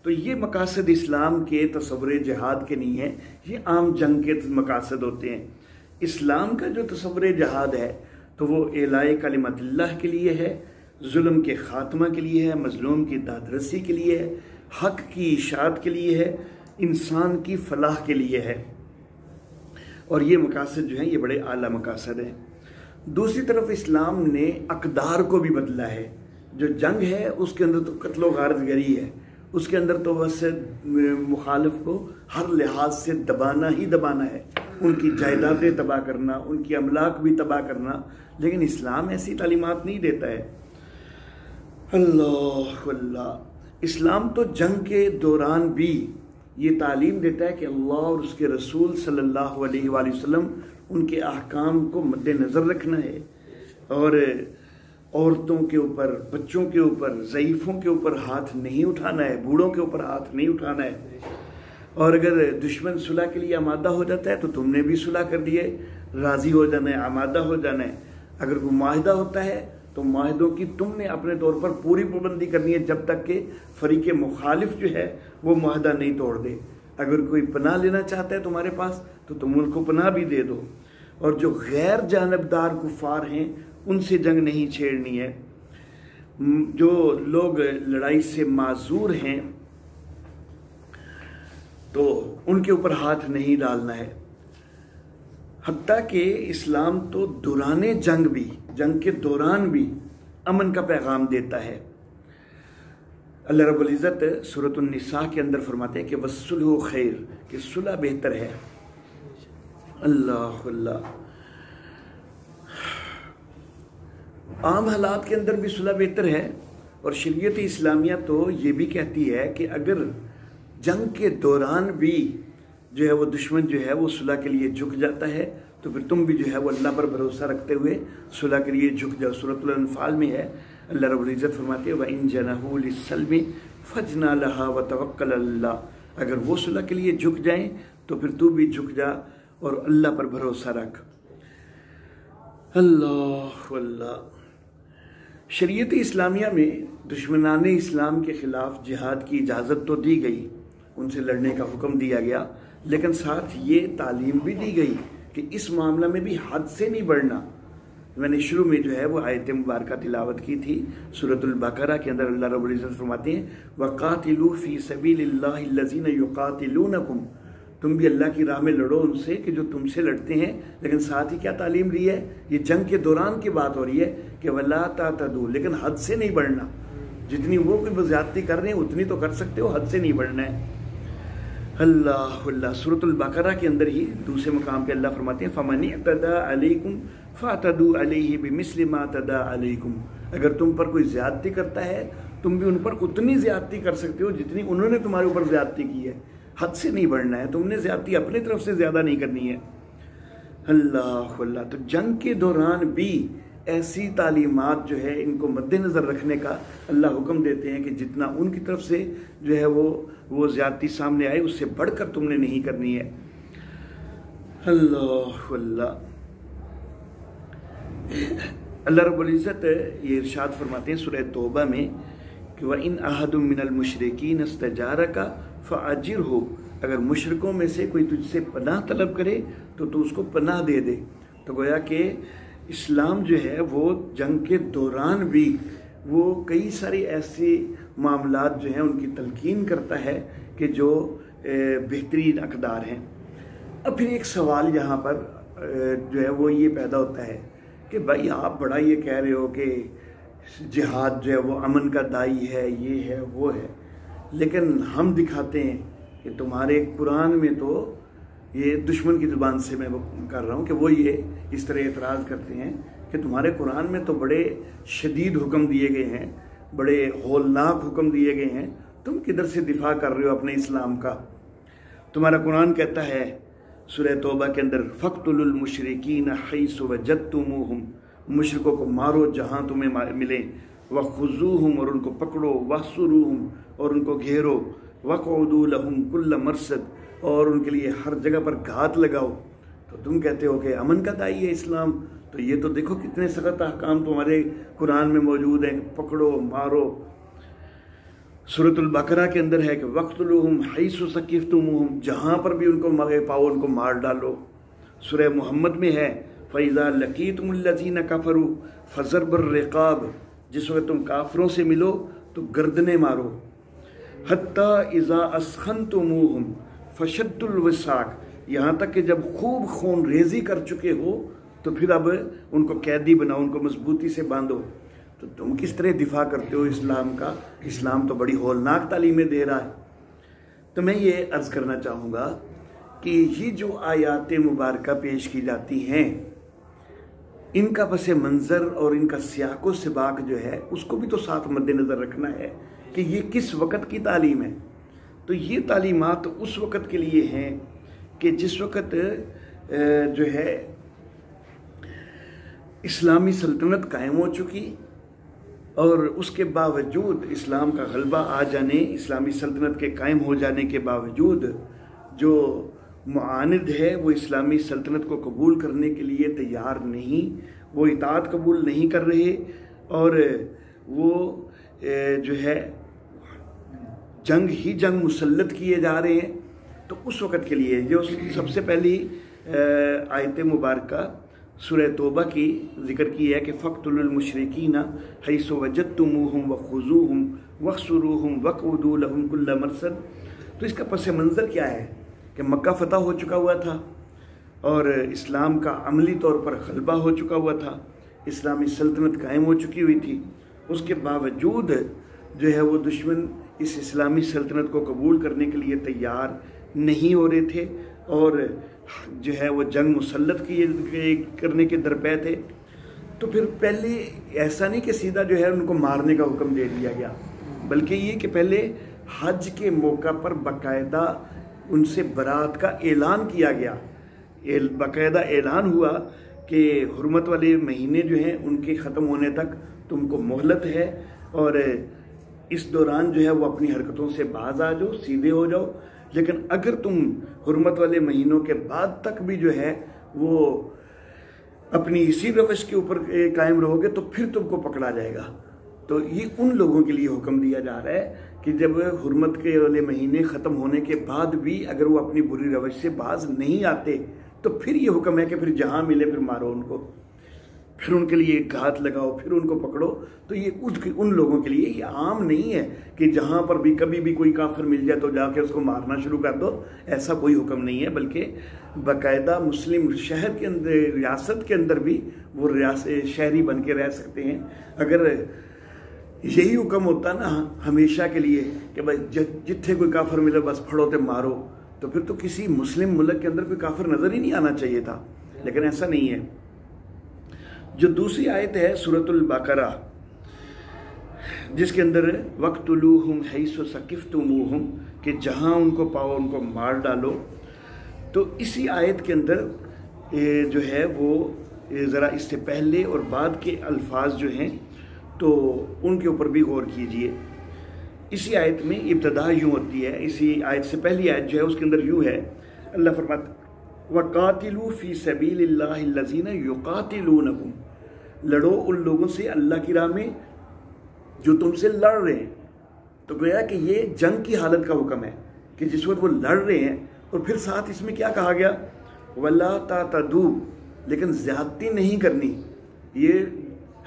तो ये मकासद इस्लाम के तसव्वुर जिहाद के नहीं हैं, ये आम जंग के मकासद होते हैं। اسلام کا جو تصور جہاد ہے تو وہ اعلاء کلمت اللہ کے لیے ہے، ظلم کے خاتمہ کے لیے ہے، مظلوم کی داد رسی کے لیے ہے، حق کی اشاعت کے لیے ہے، انسان کی فلاح کے لیے ہے، اور یہ مقاصد جو ہیں یہ بڑے اعلیٰ مقاصد ہیں۔ دوسری طرف اسلام نے اقدار کو بھی بدلا ہے۔ جو جنگ ہے اس کے اندر تو قتل و غارت گری ہے، اس کے اندر تو بس مخالف کو ہر لحاظ سے دبانا ہی دبانا ہے، ان کی جائیدادیں تباہ کرنا، ان کی املاک بھی تباہ کرنا، لیکن اسلام ایسی تعلیمات نہیں دیتا ہے۔ اللہ اللہ، اسلام تو جنگ کے دوران بھی یہ تعلیم دیتا ہے کہ اللہ اور اس کے رسول صلی اللہ علیہ وآلہ وسلم ان کے احکام کو مد نظر رکھنا ہے، اور عورتوں کے اوپر، بچوں کے اوپر، ضعیفوں کے اوپر ہاتھ نہیں اٹھانا ہے، بوڑھوں کے اوپر ہاتھ نہیں اٹھانا ہے، اور اگر دشمن صلح کے لیے آمادہ ہو جاتا ہے تو تم نے بھی صلح کر لیے، راضی ہو جانا ہے، آمادہ ہو جانا ہے۔ اگر کوئی معاہدہ ہوتا ہے تو معاہدوں کی تم نے اپنے طور پر پوری پابندی کرنی ہے جب تک کہ فریق مخالف جو ہے وہ معاہدہ نہیں توڑ دے۔ اگر کوئی پناہ لینا چاہتا ہے تمہارے پاس تو تم ان کو پناہ بھی دے دو، اور جو غیر جانبدار کفار ہیں ان سے جنگ نہیں چھیڑنی ہے۔ جو لوگ لڑائی سے معذور ہیں تو ان کے اوپر ہاتھ نہیں ڈالنا ہے۔ حتیٰ کہ اسلام تو دوران جنگ بھی، جنگ کے دوران بھی امن کا پیغام دیتا ہے۔ اللہ رب العزت سورۃ النساء کے اندر فرماتے ہیں کہ وَالصُّلْحُ خیر، کہ صلح بہتر ہے۔ اللہ اللہ، عام حالات کے اندر بھی صلح بہتر ہے، اور شریعت اسلامیہ تو یہ بھی کہتی ہے کہ اگر جنگ کے دوران بھی جو ہے وہ دشمن جو ہے وہ صلح کے لیے جھک جاتا ہے تو پھر تم بھی جو ہے وہ اللہ پر بھروسہ رکھتے ہوئے صلح کے لیے جھک جاؤ۔ سورۃ الانفال میں ہے، اللہ رب العزت فرماتے ہیں وَإِن جَنَحُوا لِلسَّلْمِ فَاجْنَحْ لَهَا وَتَوَكَّلْ عَلَى اللَّهِ، اگر وہ صلح کے لیے جھک جائیں تو پھر تو بھی جھک جا اور اللہ پر بھروسہ رکھ۔ اللہ اللہ، شریعت اسلامیہ میں دشمنان اسلام کے خلاف جہاد کی اجازت تو دی گئی، ان سے لڑنے کا حکم دیا گیا، لیکن ساتھ یہ تعلیم بھی دی گئی کہ اس معاملہ میں بھی حد سے نہیں بڑھنا۔ میں نے شروع میں جو ہے وہ آیت مبارکہ تلاوت کی تھی سورۃ البقرہ کے اندر، اللہ رب العزت فرماتے ہیں وَقَاتِلُوا فِي سَبِيلِ اللَّهِ الَّذِينَ يُقَاتِلُونَكُمْ، تم بھی اللہ کی راہ میں لڑو ان سے کہ جو تم سے لڑتے ہیں، لیکن ساتھ ہی کیا تعلیم دی ہے؟ یہ جنگ کے دوران کی بات ہو رہی ہے کہ وَلَا تَعْتَدُوا، لیکن حد سے نہیں بڑھنا۔ جتنی وہ کوئی زیادتی کر رہے ہیں اتنی تو کر سکتے ہو، حد سے نہیں بڑھنا ہے۔ اللہ اللہ، سورۃ البقرہ کے اندر ہی دوسرے مقام پہ اللہ فرماتے ہیں فَمَنِ اعْتَدَىٰ عَلَيْكُمْ فَاعْتَدُوا عَلَيْهِ بِمِثْلِ مَا اعْتَدَىٰ عَلَيْكُمْ، اگر تم پر کوئی زیادتی کرتا ہے تم بھی ان پر اتنی زیادتی کر سکتے ہو جتنی انہوں نے تمہارے اوپر زیادتی کی ہے۔ حد سے نہیں بڑھنا ہے، تم نے زیادتی اپنی طرف سے زیادہ نہیں کرنی ہے۔ اللہ اللہ، تو جنگ کے دوران بھی ایسی تعلیمات جو ہے ان کو مد نظر رکھنے کا اللہ حکم دیتے ہیں کہ جتنا ان کی طرف سے جو ہے وہ زیادتی سامنے آئے اس سے بڑھ کر تم نے نہیں کرنی ہے۔ اللہ اللہ، اللہ رب العزت یہ ارشاد فرماتے ہیں سورہ توبہ میں کہ وَإِنْ أَحَدٌ مِّنَ الْمُشْرِكِينَ اسْتَجَارَكَ فَأَجِرْهُ، اگر مشرکوں میں سے کوئی تجھ سے پناہ طلب کرے تو تو اس کو پناہ دے دے۔ تو گویا کہ اسلام جو ہے وہ جنگ کے دوران بھی وہ کئی سارے ایسے معاملات جو ہیں ان کی تلقین کرتا ہے کہ جو بہترین اقدار ہیں۔ اب پھر ایک سوال یہاں پر جو ہے وہ یہ پیدا ہوتا ہے کہ بھائی آپ بڑا یہ کہہ رہے ہو کہ جہاد جو ہے وہ امن کا دائی ہے، یہ ہے وہ ہے، لیکن ہم دکھاتے ہیں کہ تمہارے قرآن میں تو یہ دشمن کی زبان سے میں کر رہا ہوں کہ وہ یہ اس طرح اعتراض کرتے ہیں کہ تمہارے قرآن میں تو بڑے شدید حکم دیے گئے ہیں، بڑے ہولناک حکم دیے گئے ہیں، تم کدھر سے دفاع کر رہے ہو اپنے اسلام کا؟ تمہارا قرآن کہتا ہے سورہ توبہ کے اندر فَاقْتُلُوا الْمُشْرِكِينَ حَيْثُ وَجَدتُّمُوهُمْ، مشرکوں کو مارو جہاں تمہیں ملیں، وَخُذُوهُمْ، اور ان کو پکڑو، وَاحْصُرُوهُمْ، اور ان کو گھیرو، وَاقْعُدُوا لَهُمْ كُلَّ مَرْصَدٍ، اور ان کے لیے ہر جگہ پر گھات لگاؤ۔ تو تم کہتے ہو کہ امن کا دائی ہے اسلام، تو یہ تو دیکھو کتنے سخت احکام تمہارے قرآن میں موجود ہیں، پکڑو مارو۔ سورۃ البقرہ کے اندر ہے کہ وَاقْتُلُوهُمْ حَيْثُ ثَقِفْتُمُوهُمْ، جہاں پر بھی ان کو پاؤ ان کو مار ڈالو۔ سورہ محمد میں ہے فَإِذَا لَقِيتُمُ الَّذِينَ كَفَرُوا فَضَرْبُ الرِّقَابِ، جس وقت تم کافروں سے ملو تو گردنیں مارو. حَتَّى إِذَا أَسْخَنْتُمُوهُمْ فَشَدُّوا الْوِثَاقَ، یہاں تک کہ جب خوب خون ریزی کر چکے ہو تو پھر اب ان کو قیدی بناؤ، ان کو مضبوطی سے باندھو. تو تم کس طرح دفاع کرتے ہو اسلام کا؟ اسلام تو بڑی ہولناک تعلیمیں دے رہا ہے. تو میں یہ عرض کرنا چاہوں گا کہ یہ جو آیات مبارکہ پیش کی جاتی ہیں، ان کا پس منظر اور ان کا سیاق و سباق جو ہے اس کو بھی تو ساتھ مد نظر رکھنا ہے کہ یہ کس وقت کی تعلیم ہے. تو یہ تعلیمات اس وقت کے لیے ہیں کہ جس وقت جو ہے اسلامی سلطنت قائم ہو چکی، اور اس کے باوجود اسلام کا غلبہ آ جانے، اسلامی سلطنت کے قائم ہو جانے کے باوجود جو معاند ہے وہ اسلامی سلطنت کو قبول کرنے کے لیے تیار نہیں، وہ اطاعت قبول نہیں کر رہے، اور وہ جو ہے جنگ ہی جنگ مسلط کیے جا رہے ہیں. تو اس وقت کے لیے جو سب سے پہلی آیت مبارکہ سورہ توبہ کی ذکر کی ہے کہ فَاقْتُلُوا الْمُشْرِكِينَ حَيْثُ وَجَدتُّمُوهُمْ وَخُذُوهُمْ وَاحْصُرُوهُمْ وَاقْعُدُوا لَهُمْ كُلَّ مَرْصَدٍ. تو اس کا پس منظر کیا ہے کہ مکہ فتح ہو چکا ہوا تھا اور اسلام کا عملی طور پر غلبہ ہو چکا ہوا تھا، اسلامی سلطنت قائم ہو چکی ہوئی تھی. اس کے باوجود جو ہے وہ دشمن اس اسلامی سلطنت کو قبول کرنے کے لیے تیار نہیں ہو رہے تھے، اور جو ہے وہ جنگ مسلط کرنے کے درپے تھے. تو پھر پہلے ایسا نہیں کہ سیدھا جو ہے ان کو مارنے کا حکم دے دیا گیا، بلکہ یہ کہ پہلے حج کے موقع پر باقاعدہ ان سے برات کا اعلان کیا گیا. باقاعدہ اعلان ہوا کہ حرمت والے مہینے جو ہیں ان کے ختم ہونے تک تم کو مہلت ہے، اور اس دوران جو ہے وہ اپنی حرکتوں سے باز آ جاؤ، سیدھے ہو جاؤ. لیکن اگر تم حرمت والے مہینوں کے بعد تک بھی جو ہے وہ اپنی اسی روش کے اوپر قائم رہو گے تو پھر تم کو پکڑا جائے گا. تو یہ ان لوگوں کے لیے حکم دیا جا رہا ہے کہ جب حرمت کے والے مہینے ختم ہونے کے بعد بھی اگر وہ اپنی بری روش سے باز نہیں آتے تو پھر یہ حکم ہے کہ پھر جہاں ملے پھر مارو ان کو، پھر ان کے لیے گھات لگاؤ، پھر ان کو پکڑو. تو یہ ان لوگوں کے لیے یہ عام نہیں ہے کہ جہاں پر بھی کبھی بھی کوئی کافر مل جائے تو جا کے اس کو مارنا شروع کر دو. ایسا کوئی حکم نہیں ہے، بلکہ باقاعدہ مسلم شہر کے اندر، ریاست کے اندر بھی وہ شہری بن کے رہ سکتے ہیں. اگر یہی حکم ہوتا نا ہمیشہ کے لیے کہ بھائی جتھے کوئی کافر ملے بس پھڑو تے مارو، تو پھر تو کسی مسلم ملک کے اندر کوئی کافر نظر ہی نہیں آنا چاہیے تھا. لیکن ایسا نہیں ہے. جو دوسری آیت ہے سورۃ البقرہ، جس کے اندر وَاقْتُلُوهُمْ حَيْثُ ثَقِفْتُمُوهُمْ کہ جہاں ان کو پاؤ ان کو مار ڈالو. تو اسی آیت کے اندر جو ہے وہ ذرا اس سے پہلے اور بعد کے الفاظ جو ہیں تو ان کے اوپر بھی غور کیجئے. اسی آیت میں ابتدا یوں ہوتی ہے، اسی آیت سے پہلی آیت جو ہے اس کے اندر یوں ہے، اللہ فرماتا وَقَاتِلُوا فِي سَبِيلِ اللَّهِ الَّذِينَ يُقَاتِلُونَكُمْ، لڑو ان لوگوں سے اللہ کی راہ میں جو تم سے لڑ رہے ہیں. تو گویا کہ یہ جنگ کی حالت کا حکم ہے کہ جس وقت وہ لڑ رہے ہیں، اور پھر ساتھ اس میں کیا کہا گیا وَلَا تَعْتَدُوا، لیکن زیادتی نہیں کرنی. یہ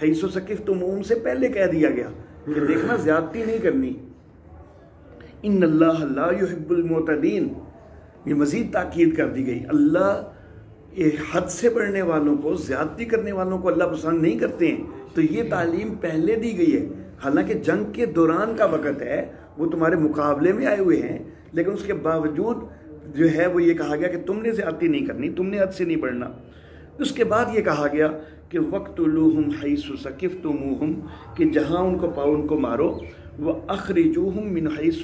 حیث و ثقفتموہم سے پہلے کہہ دیا گیا کہ دیکھنا زیادتی نہیں کرنی. ان اللہ لا يحب المعتدین، یہ مزید تاکید کر دی گئی. اللہ حد سے بڑھنے والوں کو، زیادتی کرنے والوں کو اللہ پسند نہیں کرتے ہیں. تو یہ تعلیم پہلے دی گئی ہے، حالانکہ جنگ کے دوران کا وقت ہے، وہ تمہارے مقابلے میں آئے ہوئے ہیں، لیکن اس کے باوجود جو ہے وہ یہ کہا گیا کہ تم نے زیادتی نہیں کرنی، تم نے حد سے نہیں بڑھنا. اس کے بعد یہ کہا گیا کہ وَاقْتُلُوهُمْ حَيْثُ ثَقِفْتُمُوهُمْ کہ جہاں ان کو پاؤ ان کو مارو، وَأَخْرِجُوهُمْ مِنْ حَيْثُ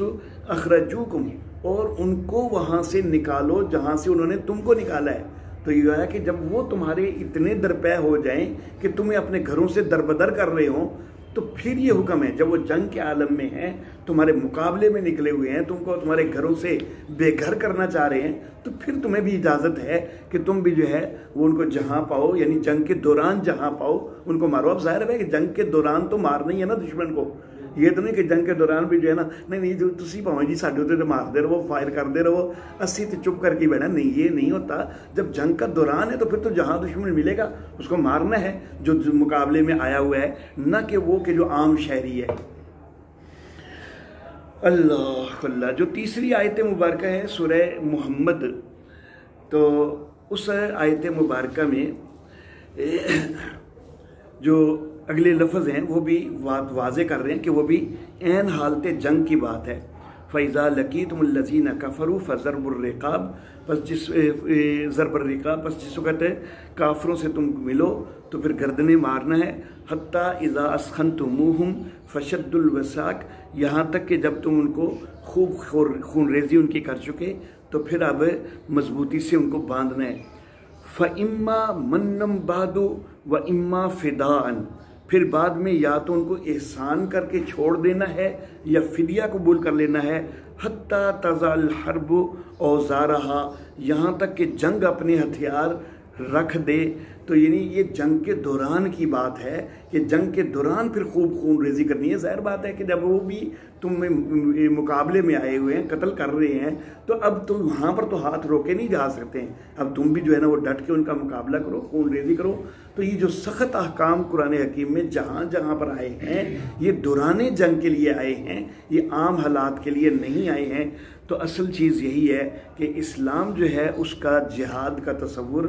أَخْرَجُوكُمْ اور ان کو وہاں سے نکالو جہاں سے انہوں نے تم کو نکالا ہے. تو یہ ہے کہ جب وہ تمہارے اتنے درپے ہو جائیں کہ تمہیں اپنے گھروں سے دربدر کر رہے ہوں، تو پھر یہ حکم ہے جب وہ جنگ کے عالم میں ہیں، تمہارے مقابلے میں نکلے ہوئے ہیں، تم کو تمہارے گھروں سے بے گھر کرنا چاہ رہے ہیں، تو پھر تمہیں بھی اجازت ہے کہ تم بھی جو ہے وہ ان کو جہاں پاؤ، یعنی جنگ کے دوران جہاں پاؤ ان کو مارو. اب ظاہر ہے کہ جنگ کے دوران تو مارنا ہی ہے نا دشمن کو، یہ تو نہیں کہ جنگ کے دوران بھی جو ہے نا نہیں جو تسی پاؤں جی ساڈے تے مارتے رہو فائر کرتے رہو اسی تے چپ کر کے بیٹھا، نہیں یہ نہیں ہوتا. جب جنگ کا دوران ہے تو پھر تو جہاں دشمن ملے گا اس کو مارنا ہے جو مقابلے میں آیا ہوا ہے، نہ کہ وہ کہ جو عام شہری ہے. اللہ جو تیسری آیت مبارکہ ہے سورہ محمد، تو اس آیت مبارکہ میں جو اگلے لفظ ہیں وہ بھی واضح کر رہے ہیں کہ وہ بھی عین حالت جنگ کی بات ہے. فَإِذَا لَقِيتُمُ الَّذِينَ كَفَرُوا فَضَرْبُ الرِّقَابِ، پس ضرب الرقاب، پس جس وقت کافروں سے تم ملو تو پھر گردنیں مارنا ہے. حتیٰ اذا اسخنتموہم فشدوا الوثاق، یہاں تک کہ جب تم ان کو خوب خون ریزی ان کی کر چکے تو پھر اب مضبوطی سے ان کو باندھنا ہے. فَإِمَّا مَنًّا بَعْدُ وَإِمَّا فِدَاءً، پھر بعد میں یا تو ان کو احسان کر کے چھوڑ دینا ہے یا فدیہ قبول کر لینا ہے. حتیٰ تضع الحرب اوزارها، یہاں تک کہ جنگ اپنے ہتھیار رکھ دے. تو یعنی یہ جنگ کے دوران کی بات ہے کہ جنگ کے دوران پھر خوب خون ریزی کرنی ہے. ظاہر بات ہے کہ جب وہ بھی تم مقابلے میں آئے ہوئے ہیں، قتل کر رہے ہیں، تو اب تو وہاں پر تو ہاتھ روکے نہیں جا سکتے ہیں. اب تم بھی جو ہے نا وہ ڈٹ کے ان کا مقابلہ کرو، خون ریزی کرو. تو یہ جو سخت احکام قرآن حکیم میں جہاں جہاں پر آئے ہیں یہ دوران جنگ کے لیے آئے ہیں، یہ عام حالات کے لیے نہیں آئے ہیں. تو اصل چیز یہی ہے کہ اسلام جو ہے اس کا جہاد کا تصور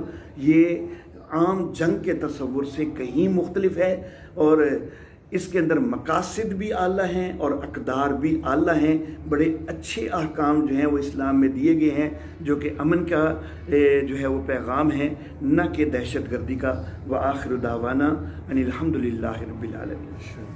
یہ عام جنگ کے تصور سے کہیں مختلف ہے، اور اس کے اندر مقاصد بھی اعلیٰ ہیں اور اقدار بھی اعلیٰ ہیں. بڑے اچھے احکام جو ہیں وہ اسلام میں دیے گئے ہیں جو کہ امن کا جو ہے وہ پیغام ہے، نہ کہ دہشت گردی کا. وآخر دعوانا ان الحمد للہ رب العالمین.